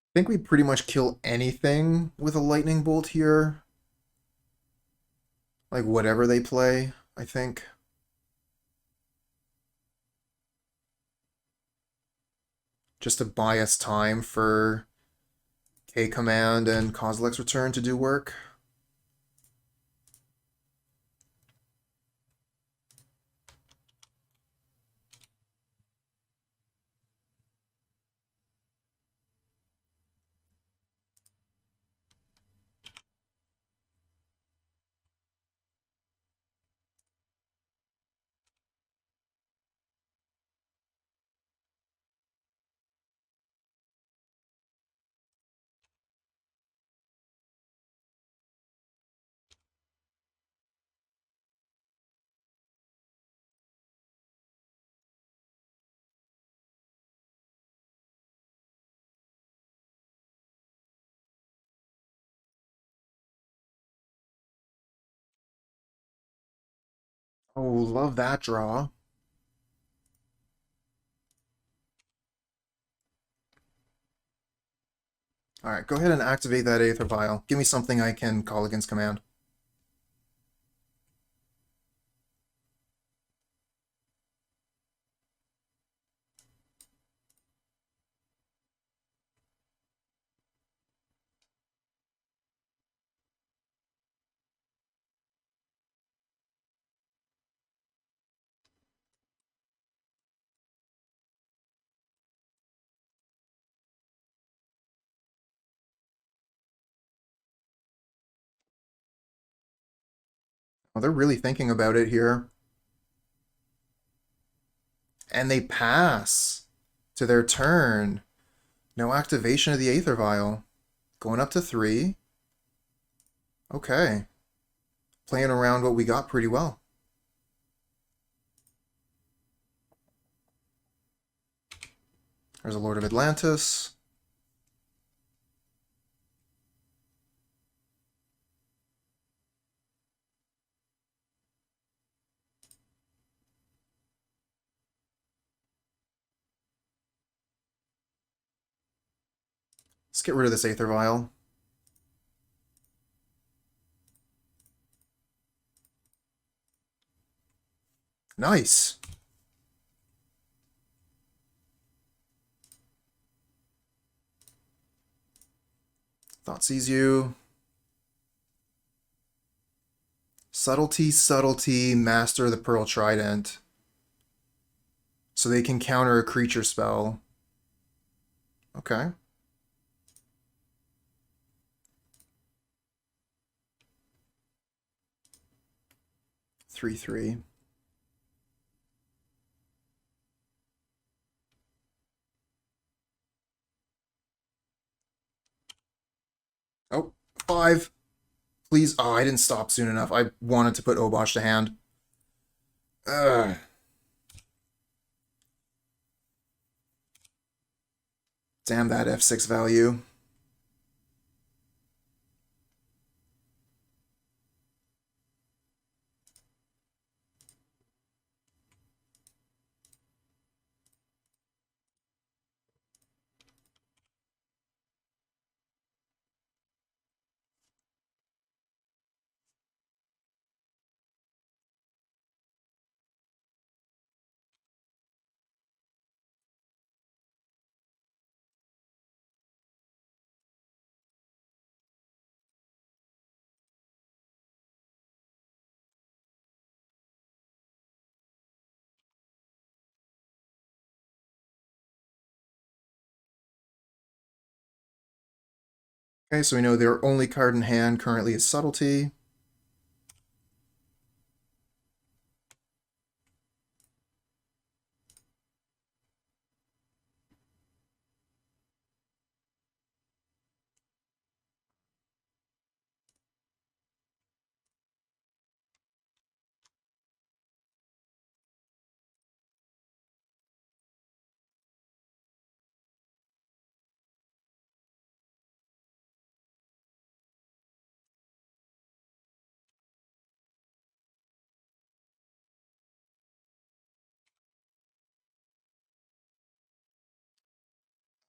I think we pretty much kill anything with a Lightning Bolt here. Like whatever they play, I think. just to buy us time for K Command and Kozilek's return to do work. Oh, love that draw. Alright, go ahead and activate that Aether Vial. Give me something I can call against command. Oh, they're really thinking about it here. And they pass to their turn. No activation of the Aether Vial. Going up to 3. Okay. Playing around what we got pretty well. There's a Lord of Atlantis. Let's get rid of this Aether Vial. Nice. Thought sees you. Subtlety, subtlety, master the Pearl Trident. So they can counter a creature spell. Okay. Three. Oh, 5. Please. Oh, I didn't stop soon enough. I wanted to put Obosh to hand. Ugh. Damn that F6 value. Okay, so we know their only card in hand currently is Subtlety.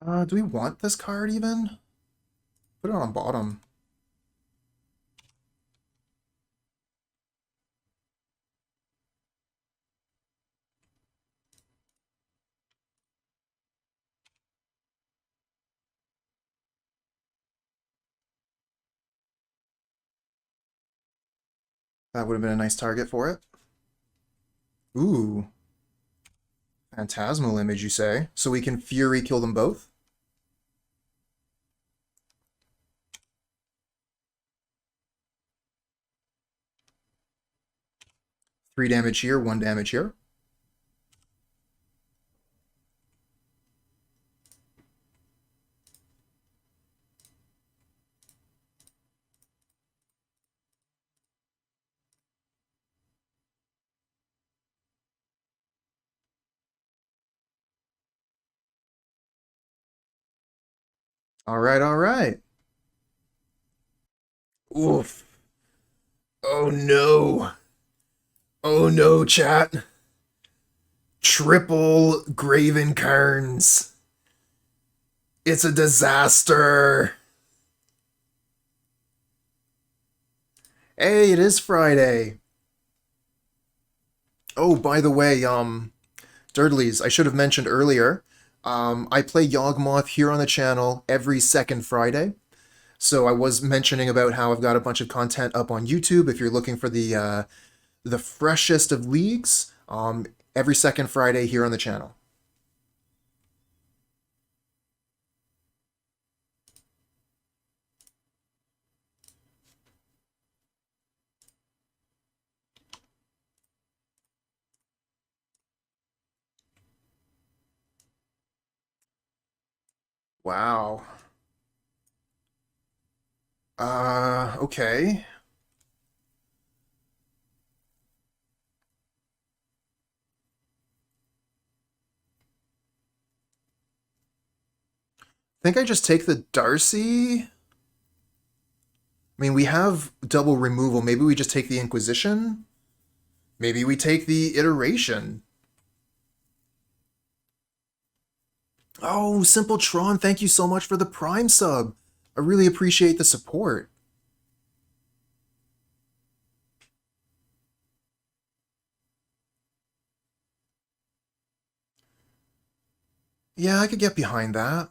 Do we want this card even? Put it on bottom. That would have been a nice target for it. Ooh. Phantasmal image, you say? So we can Fury kill them both? Three damage here, 1 damage here. All right, all right. Oof. Oh no. Oh no, chat. Triple Graven Cairns. It's a disaster. Hey, it is Friday. Oh, by the way, Dirtleys, I should have mentioned earlier, I play Yawgmoth here on the channel every second Friday. So I was mentioning about how I've got a bunch of content up on YouTube if you're looking for the freshest of leagues, every second Friday here on the channel. Wow. Okay. Think I just take the Darcy? I mean, we have double removal. Maybe we just take the Inquisition? Maybe we take the Iteration. Oh, Simple Tron, thank you so much for the Prime sub. I really appreciate the support. Yeah, I could get behind that.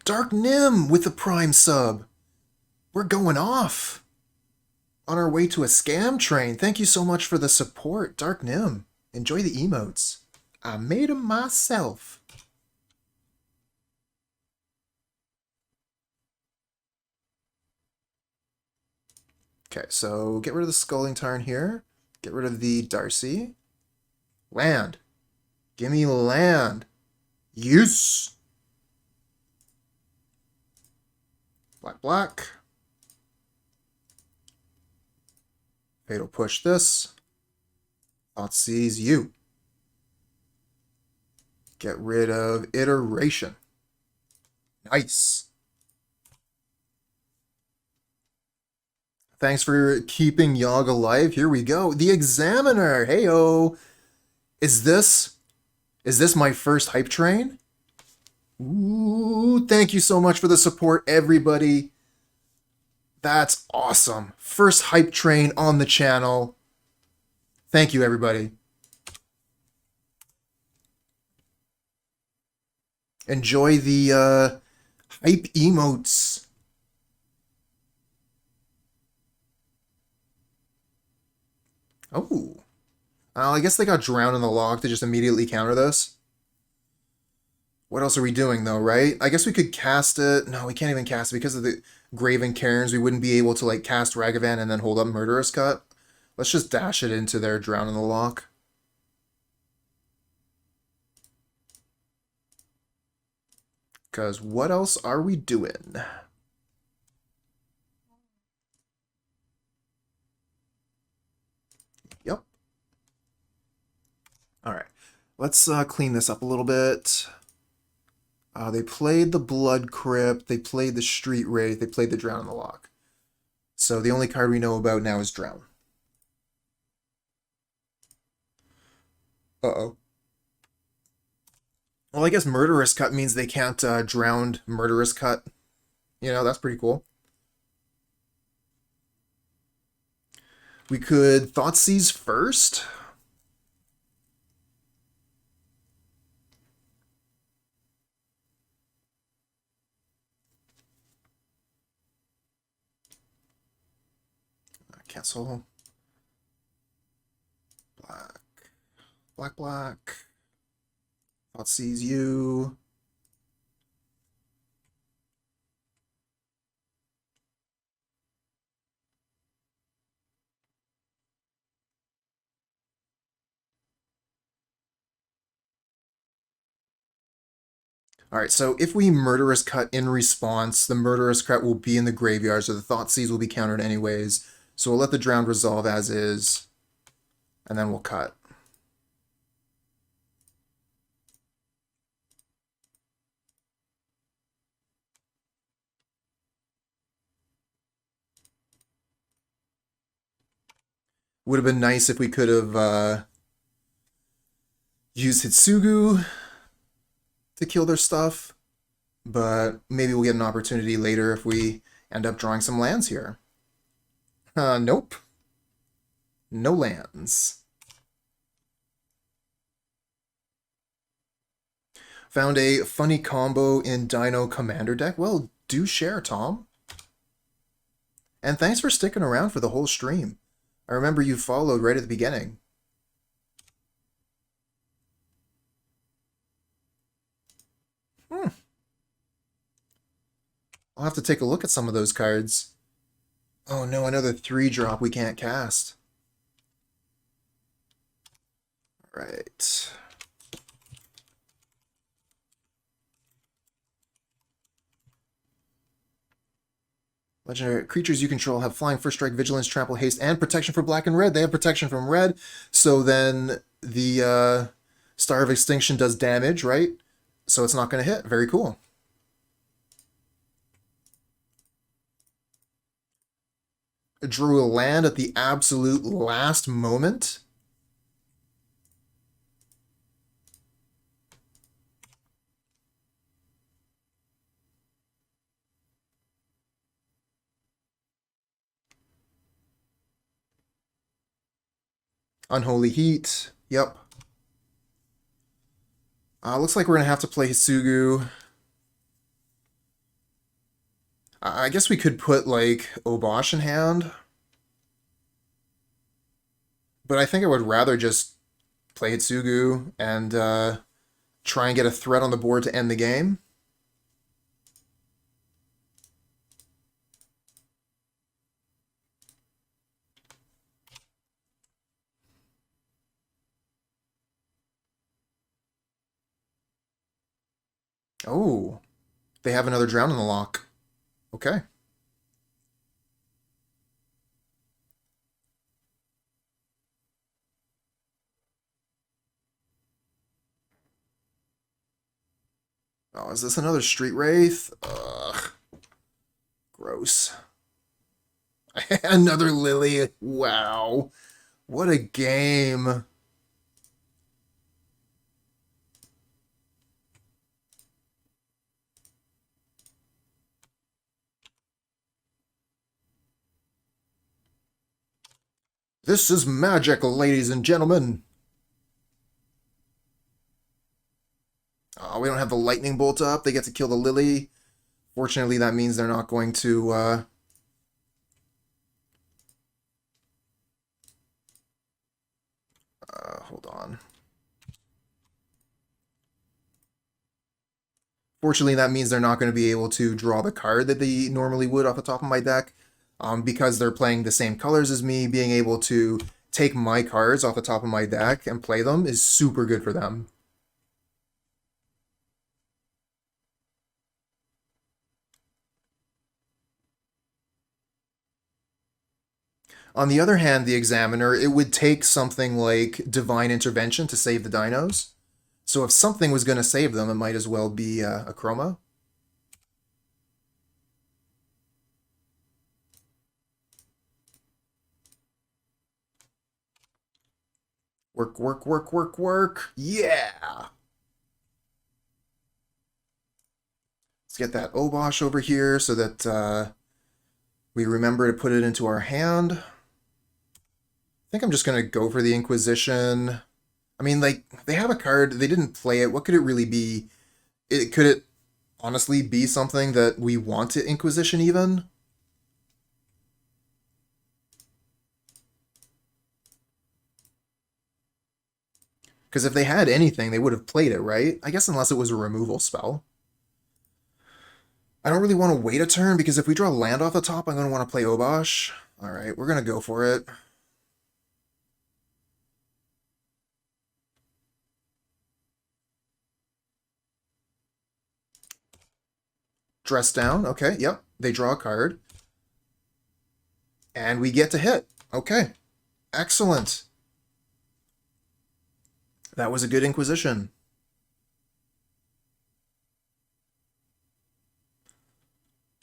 Dark Nim with the Prime sub. We're going off. On our way to a scam train. Thank you so much for the support, Dark Nim. Enjoy the emotes. I made them myself. Okay, so get rid of the Sculling Tarn here. Get rid of the Darcy. Land. Gimme land. Yes. Black, black. Fatal push this. Thoughtseize you. Get rid of Iteration. Nice. Thanks for keeping Yogg alive. Here we go. The Examiner. Heyo. Is this my first hype train? Ooh, thank you so much for the support, everybody. That's awesome. First hype train on the channel. Thank you, everybody. Enjoy the hype emotes. Oh. I guess they got drowned in the log to just immediately counter this. What else are we doing, though, right? I guess we could cast it. No, we can't even cast it. Because of the Graven Cairns, we wouldn't be able to, like, cast Ragavan and then hold up Murderous Cut. Let's just dash it into their Drown in the Loch. Because what else are we doing? Yep. Alright. Let's clean this up a little bit. They played the Blood Crypt, they played the Street Wraith, they played the Drown in the Loch. So the only card we know about now is Drown. Uh-oh. Well, I guess Murderous Cut means they can't drown Murderous Cut. You know, that's pretty cool. We could Thoughtseize first. Cancel. Black. Thought sees you. Alright, so if we Murderous Cut in response, the Murderous Cut will be in the graveyard, so the Thoughtseize will be countered anyways. So we'll let the Drowned resolve as is, and then we'll cut. Would have been nice if we could have used Hidetsugu to kill their stuff, but maybe we'll get an opportunity later if we end up drawing some lands here. Nope. No lands. Found a funny combo in Dino Commander deck. Well, do share, Tom. And thanks for sticking around for the whole stream. I remember you followed right at the beginning. I'll have to take a look at some of those cards. Oh no, another 3-drop we can't cast. Alright. Legendary creatures you control have flying, first strike, vigilance, trample, haste, and protection for black and red. They have protection from red, so then the Star of Extinction does damage, right? So it's not going to hit. Very cool. I drew a land at the absolute last moment. Unholy Heat. Yep. Looks like we're going to have to play Hidetsugu. I guess we could put, like, Obosh in hand. But I think I would rather just play Hidetsugu and try and get a threat on the board to end the game. Oh, they have another Drown in the lock. Okay. Oh, is this another Street Wraith? Ugh. Gross. Another Lily. Wow. What a game. This is magic, ladies and gentlemen. Oh, we don't have the lightning bolt up. They get to kill the Lily. Fortunately, that means they're not going to... hold on. Fortunately, that means they're not going to be able to draw the card that they normally would off the top of my deck. Because they're playing the same colors as me, being able to take my cards off the top of my deck and play them is super good for them. On the other hand, the Examiner, it would take something like Divine Intervention to save the dinos. So if something was going to save them, it might as well be a Chroma. Work, work, work, work, work. Yeah! Let's get that Obosh over here so that we remember to put it into our hand. I think I'm just going to go for the Inquisition. I mean, like, they have a card. They didn't play it. What could it really be? Could it honestly be something that we want to Inquisition even? Because if they had anything, they would have played it, right? I guess unless it was a removal spell. I don't really want to wait a turn, because if we draw land off the top, I'm going to want to play Obosh. Alright, we're going to go for it. Dress down. Okay, yep. They draw a card. And we get to hit. Okay. Excellent. That was a good Inquisition.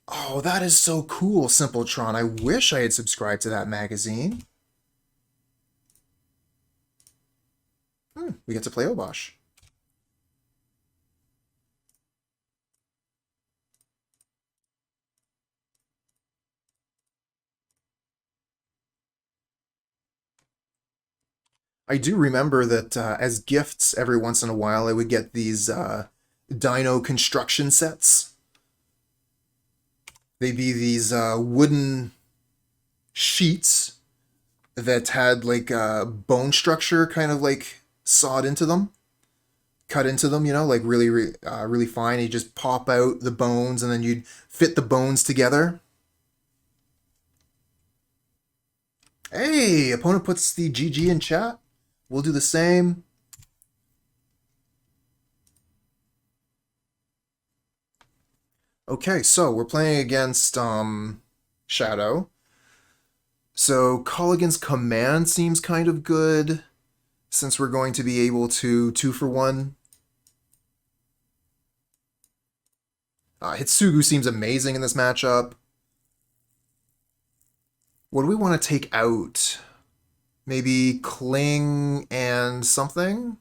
Oh, that is so cool, Simpletron. I wish I had subscribed to that magazine. We get to play Obosh. I do remember that as gifts, every once in a while, I would get these dino construction sets. They'd be these wooden sheets that had like bone structure kind of like sawed into them, cut into them, you know, like really, really fine. You just pop out the bones and then you'd fit the bones together. Hey, opponent puts the GG in chat. We'll do the same. Okay, so we're playing against Shadow. So Colligan's Command seems kind of good, since we're going to be able to 2-for-1. Hidetsugu seems amazing in this matchup. What do we want to take out? Maybe Cling and something?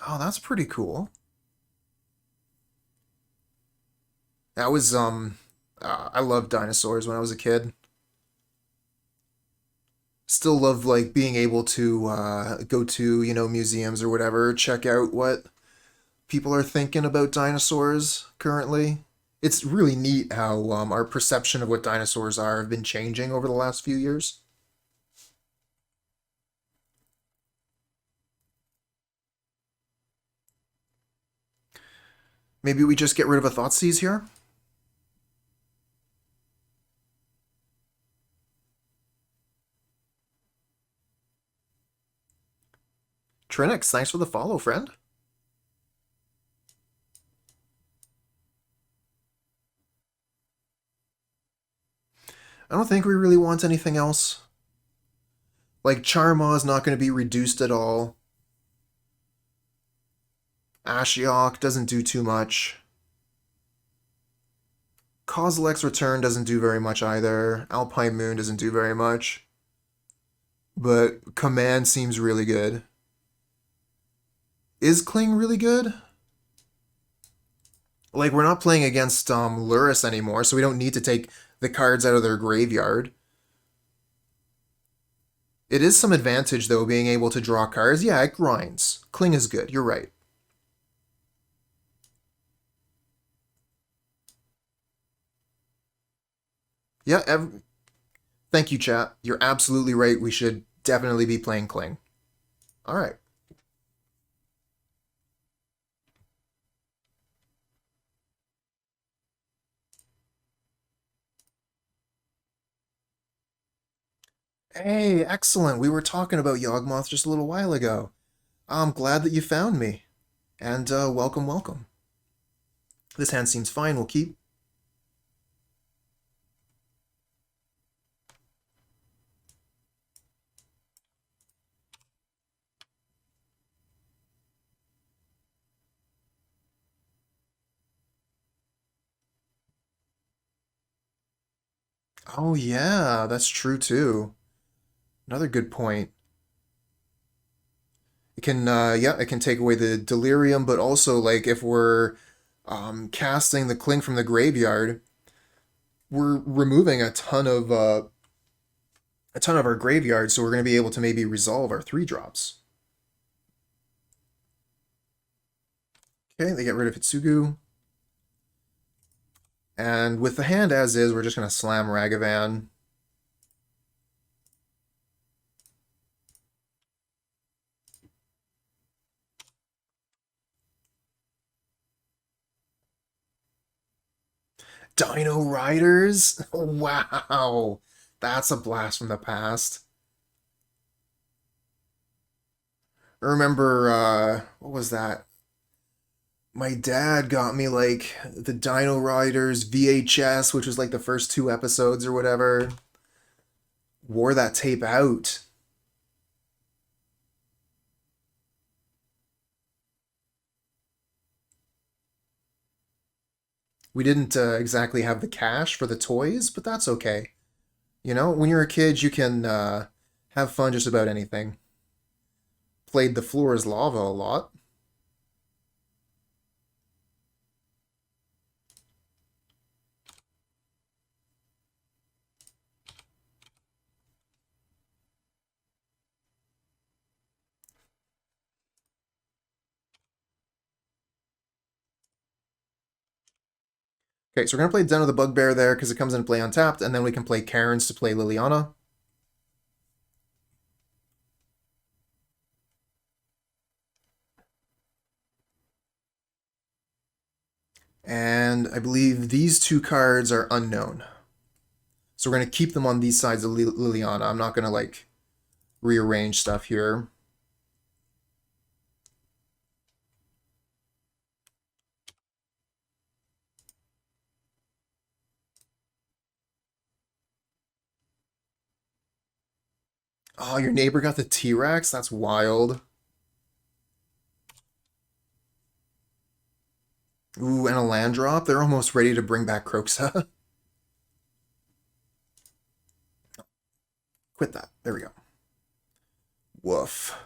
Oh, that's pretty cool. That was, I loved dinosaurs when I was a kid. Still love, like, being able to go to, you know, museums or whatever, check out what people are thinking about dinosaurs currently. It's really neat how our perception of what dinosaurs are have been changing over the last few years. Maybe we just get rid of a Thoughtseize here? Trinix, thanks for the follow, friend. I don't think we really want anything else. Like, Charmaw is not going to be reduced at all. Ashiok doesn't do too much. Kozilek's Return doesn't do very much either. Alpine Moon doesn't do very much. But Command seems really good. Is Cling really good? Like, we're not playing against Lurrus anymore, so we don't need to take the cards out of their graveyard. It is some advantage, though, being able to draw cards. Yeah, it grinds. Cling is good, you're right. Yeah, thank you, chat. You're absolutely right. We should definitely be playing Cling. All right. Hey, excellent. We were talking about Yawgmoth just a little while ago. I'm glad that you found me. And welcome, welcome. This hand seems fine. We'll keep. Oh, yeah, that's true, too. Another good point. It can, yeah, it can take away the delirium, but also, like, if we're casting the Cling from the graveyard, we're removing a ton of our graveyard, so we're going to be able to maybe resolve our 3-drops. Okay, they get rid of Hidetsugu. And with the hand as is, we're just going to slam Ragavan. Dino Riders? Wow. That's a blast from the past. I remember, what was that? My dad got me, like, the Dino Riders VHS, which was, like, the first 2 episodes or whatever. Wore that tape out. We didn't exactly have the cash for the toys, but that's okay. You know, when you're a kid, you can have fun just about anything. Played The Floor is Lava a lot. Okay, so we're going to play Den of the Bugbear there because it comes into play untapped, and then we can play Cairns to play Liliana. And I believe these 2 cards are unknown. So we're going to keep them on these sides of Liliana. I'm not going to, like, rearrange stuff here. Oh, your neighbor got the T-Rex? That's wild. Ooh, and a land drop? They're almost ready to bring back Kroxa. Quit that. There we go. Woof.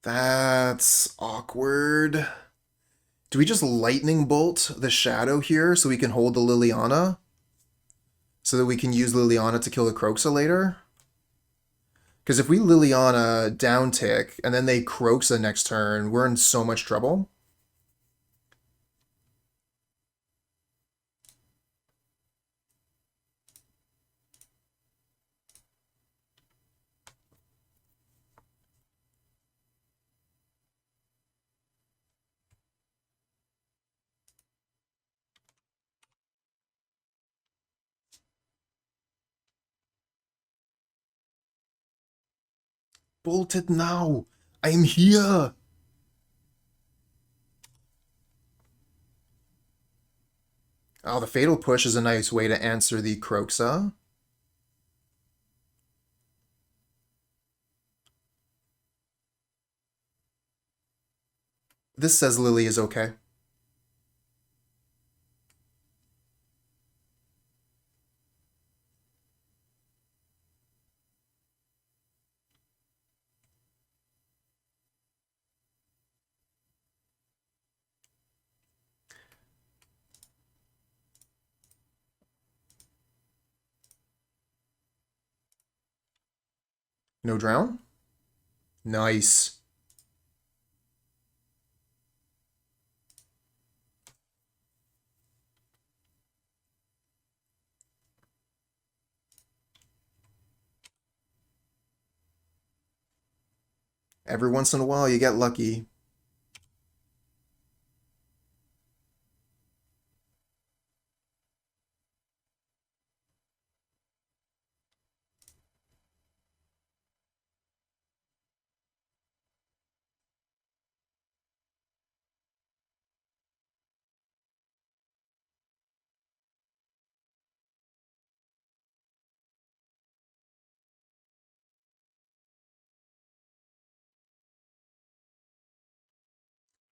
That's awkward. Do we just lightning bolt the shadow here so we can hold the Liliana? So that we can use Liliana to kill the Kroxa later? Because if we Liliana down tick and then they Kroxa next turn, we're in so much trouble. Bolt it now! I'm here! Oh, the Fatal Push is a nice way to answer the Kroxa. This says Lily is okay. No drown? Nice. Every once in a while you get lucky.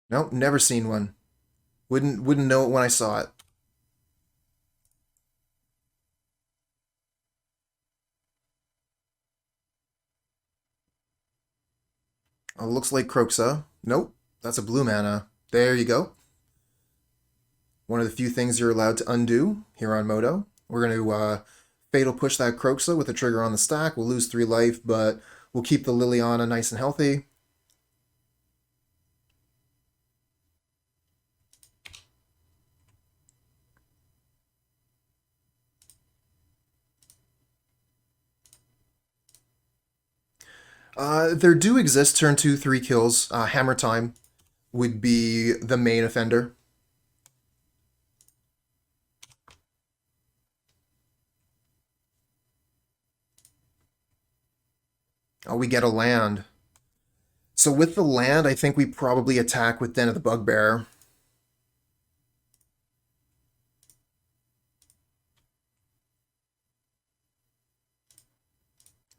Nope, never seen one. Wouldn't know it when I saw it. Oh, looks like Kroxa. Nope, that's a blue mana. There you go. One of the few things you're allowed to undo here on Moto. We're going to Fatal push that Croxa with a trigger on the stack. We'll lose 3 life, but we'll keep the Liliana nice and healthy. There do exist turn 2, 3 kills. Hammer Time would be the main offender. Oh, we get a land. So with the land, I think we probably attack with Den of the Bugbear.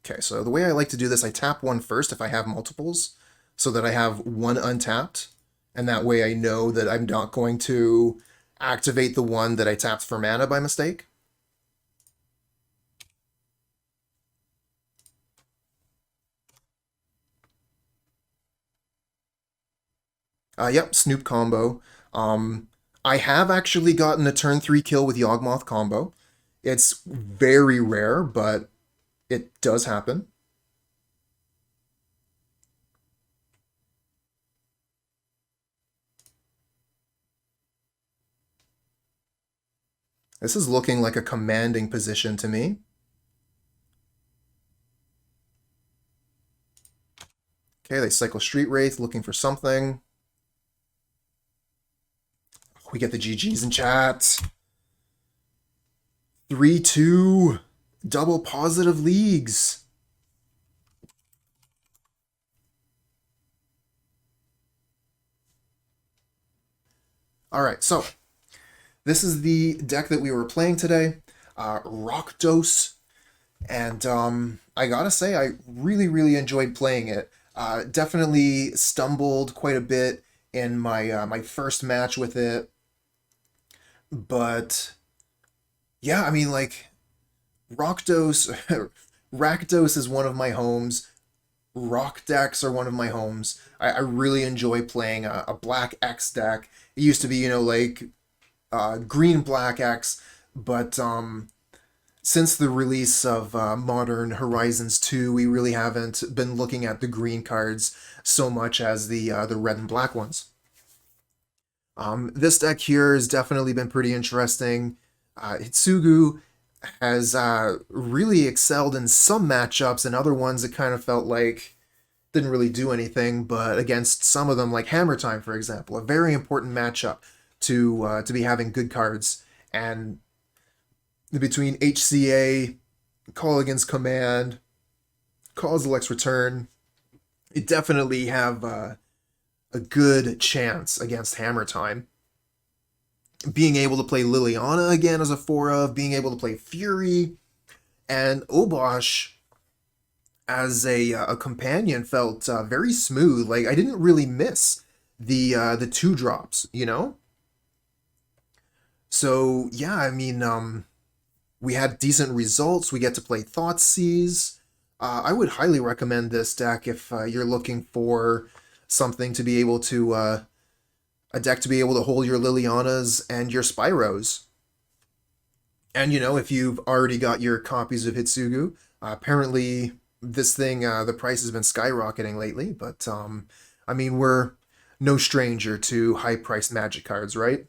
Okay, so the way I like to do this, I tap one first if I have multiples, so that I have one untapped, and that way I know that I'm not going to activate the one that I tapped for mana by mistake. Yep, Snoop combo. I have actually gotten a turn 3 kill with Yawgmoth combo. It's very rare, but it does happen. This is looking like a commanding position to me. Okay, they cycle Street Wraith, looking for something. We get the GGs in chat. 3-2. Double positive leagues. All right, so this is the deck that we were playing today. Rockdos. And I gotta say, I really enjoyed playing it. Definitely stumbled quite a bit in my my first match with it. But yeah, I mean, like, Rockdos, Rakdos is one of my homes. Rock decks are one of my homes. I really enjoy playing a black X deck. It used to be, you know, like green black X, but since the release of Modern Horizons 2, we really haven't been looking at the green cards so much as the red and black ones. This deck here has definitely been pretty interesting. Hidetsugu has really excelled in some matchups, and other ones it kind of felt like didn't really do anything, but against some of them, like Hammer Time, for example, a very important matchup to be having good cards. And between HCA, Colligan's Command, Kozilek's Return, it definitely have a good chance against Hammer Time. Being able to play Liliana again as a 4-of, being able to play Fury, and Obosh as a companion felt very smooth. Like, I didn't really miss the 2-drops, you know? So, yeah, I mean, we had decent results. We get to play Thoughtseize. I would highly recommend this deck if you're looking for something to be able to, a deck to be able to hold your Lilianas and your Spyros. And, you know, if you've already got your copies of Hidetsugu, apparently this thing, the price has been skyrocketing lately, but, I mean, we're no stranger to high-priced Magic cards, right?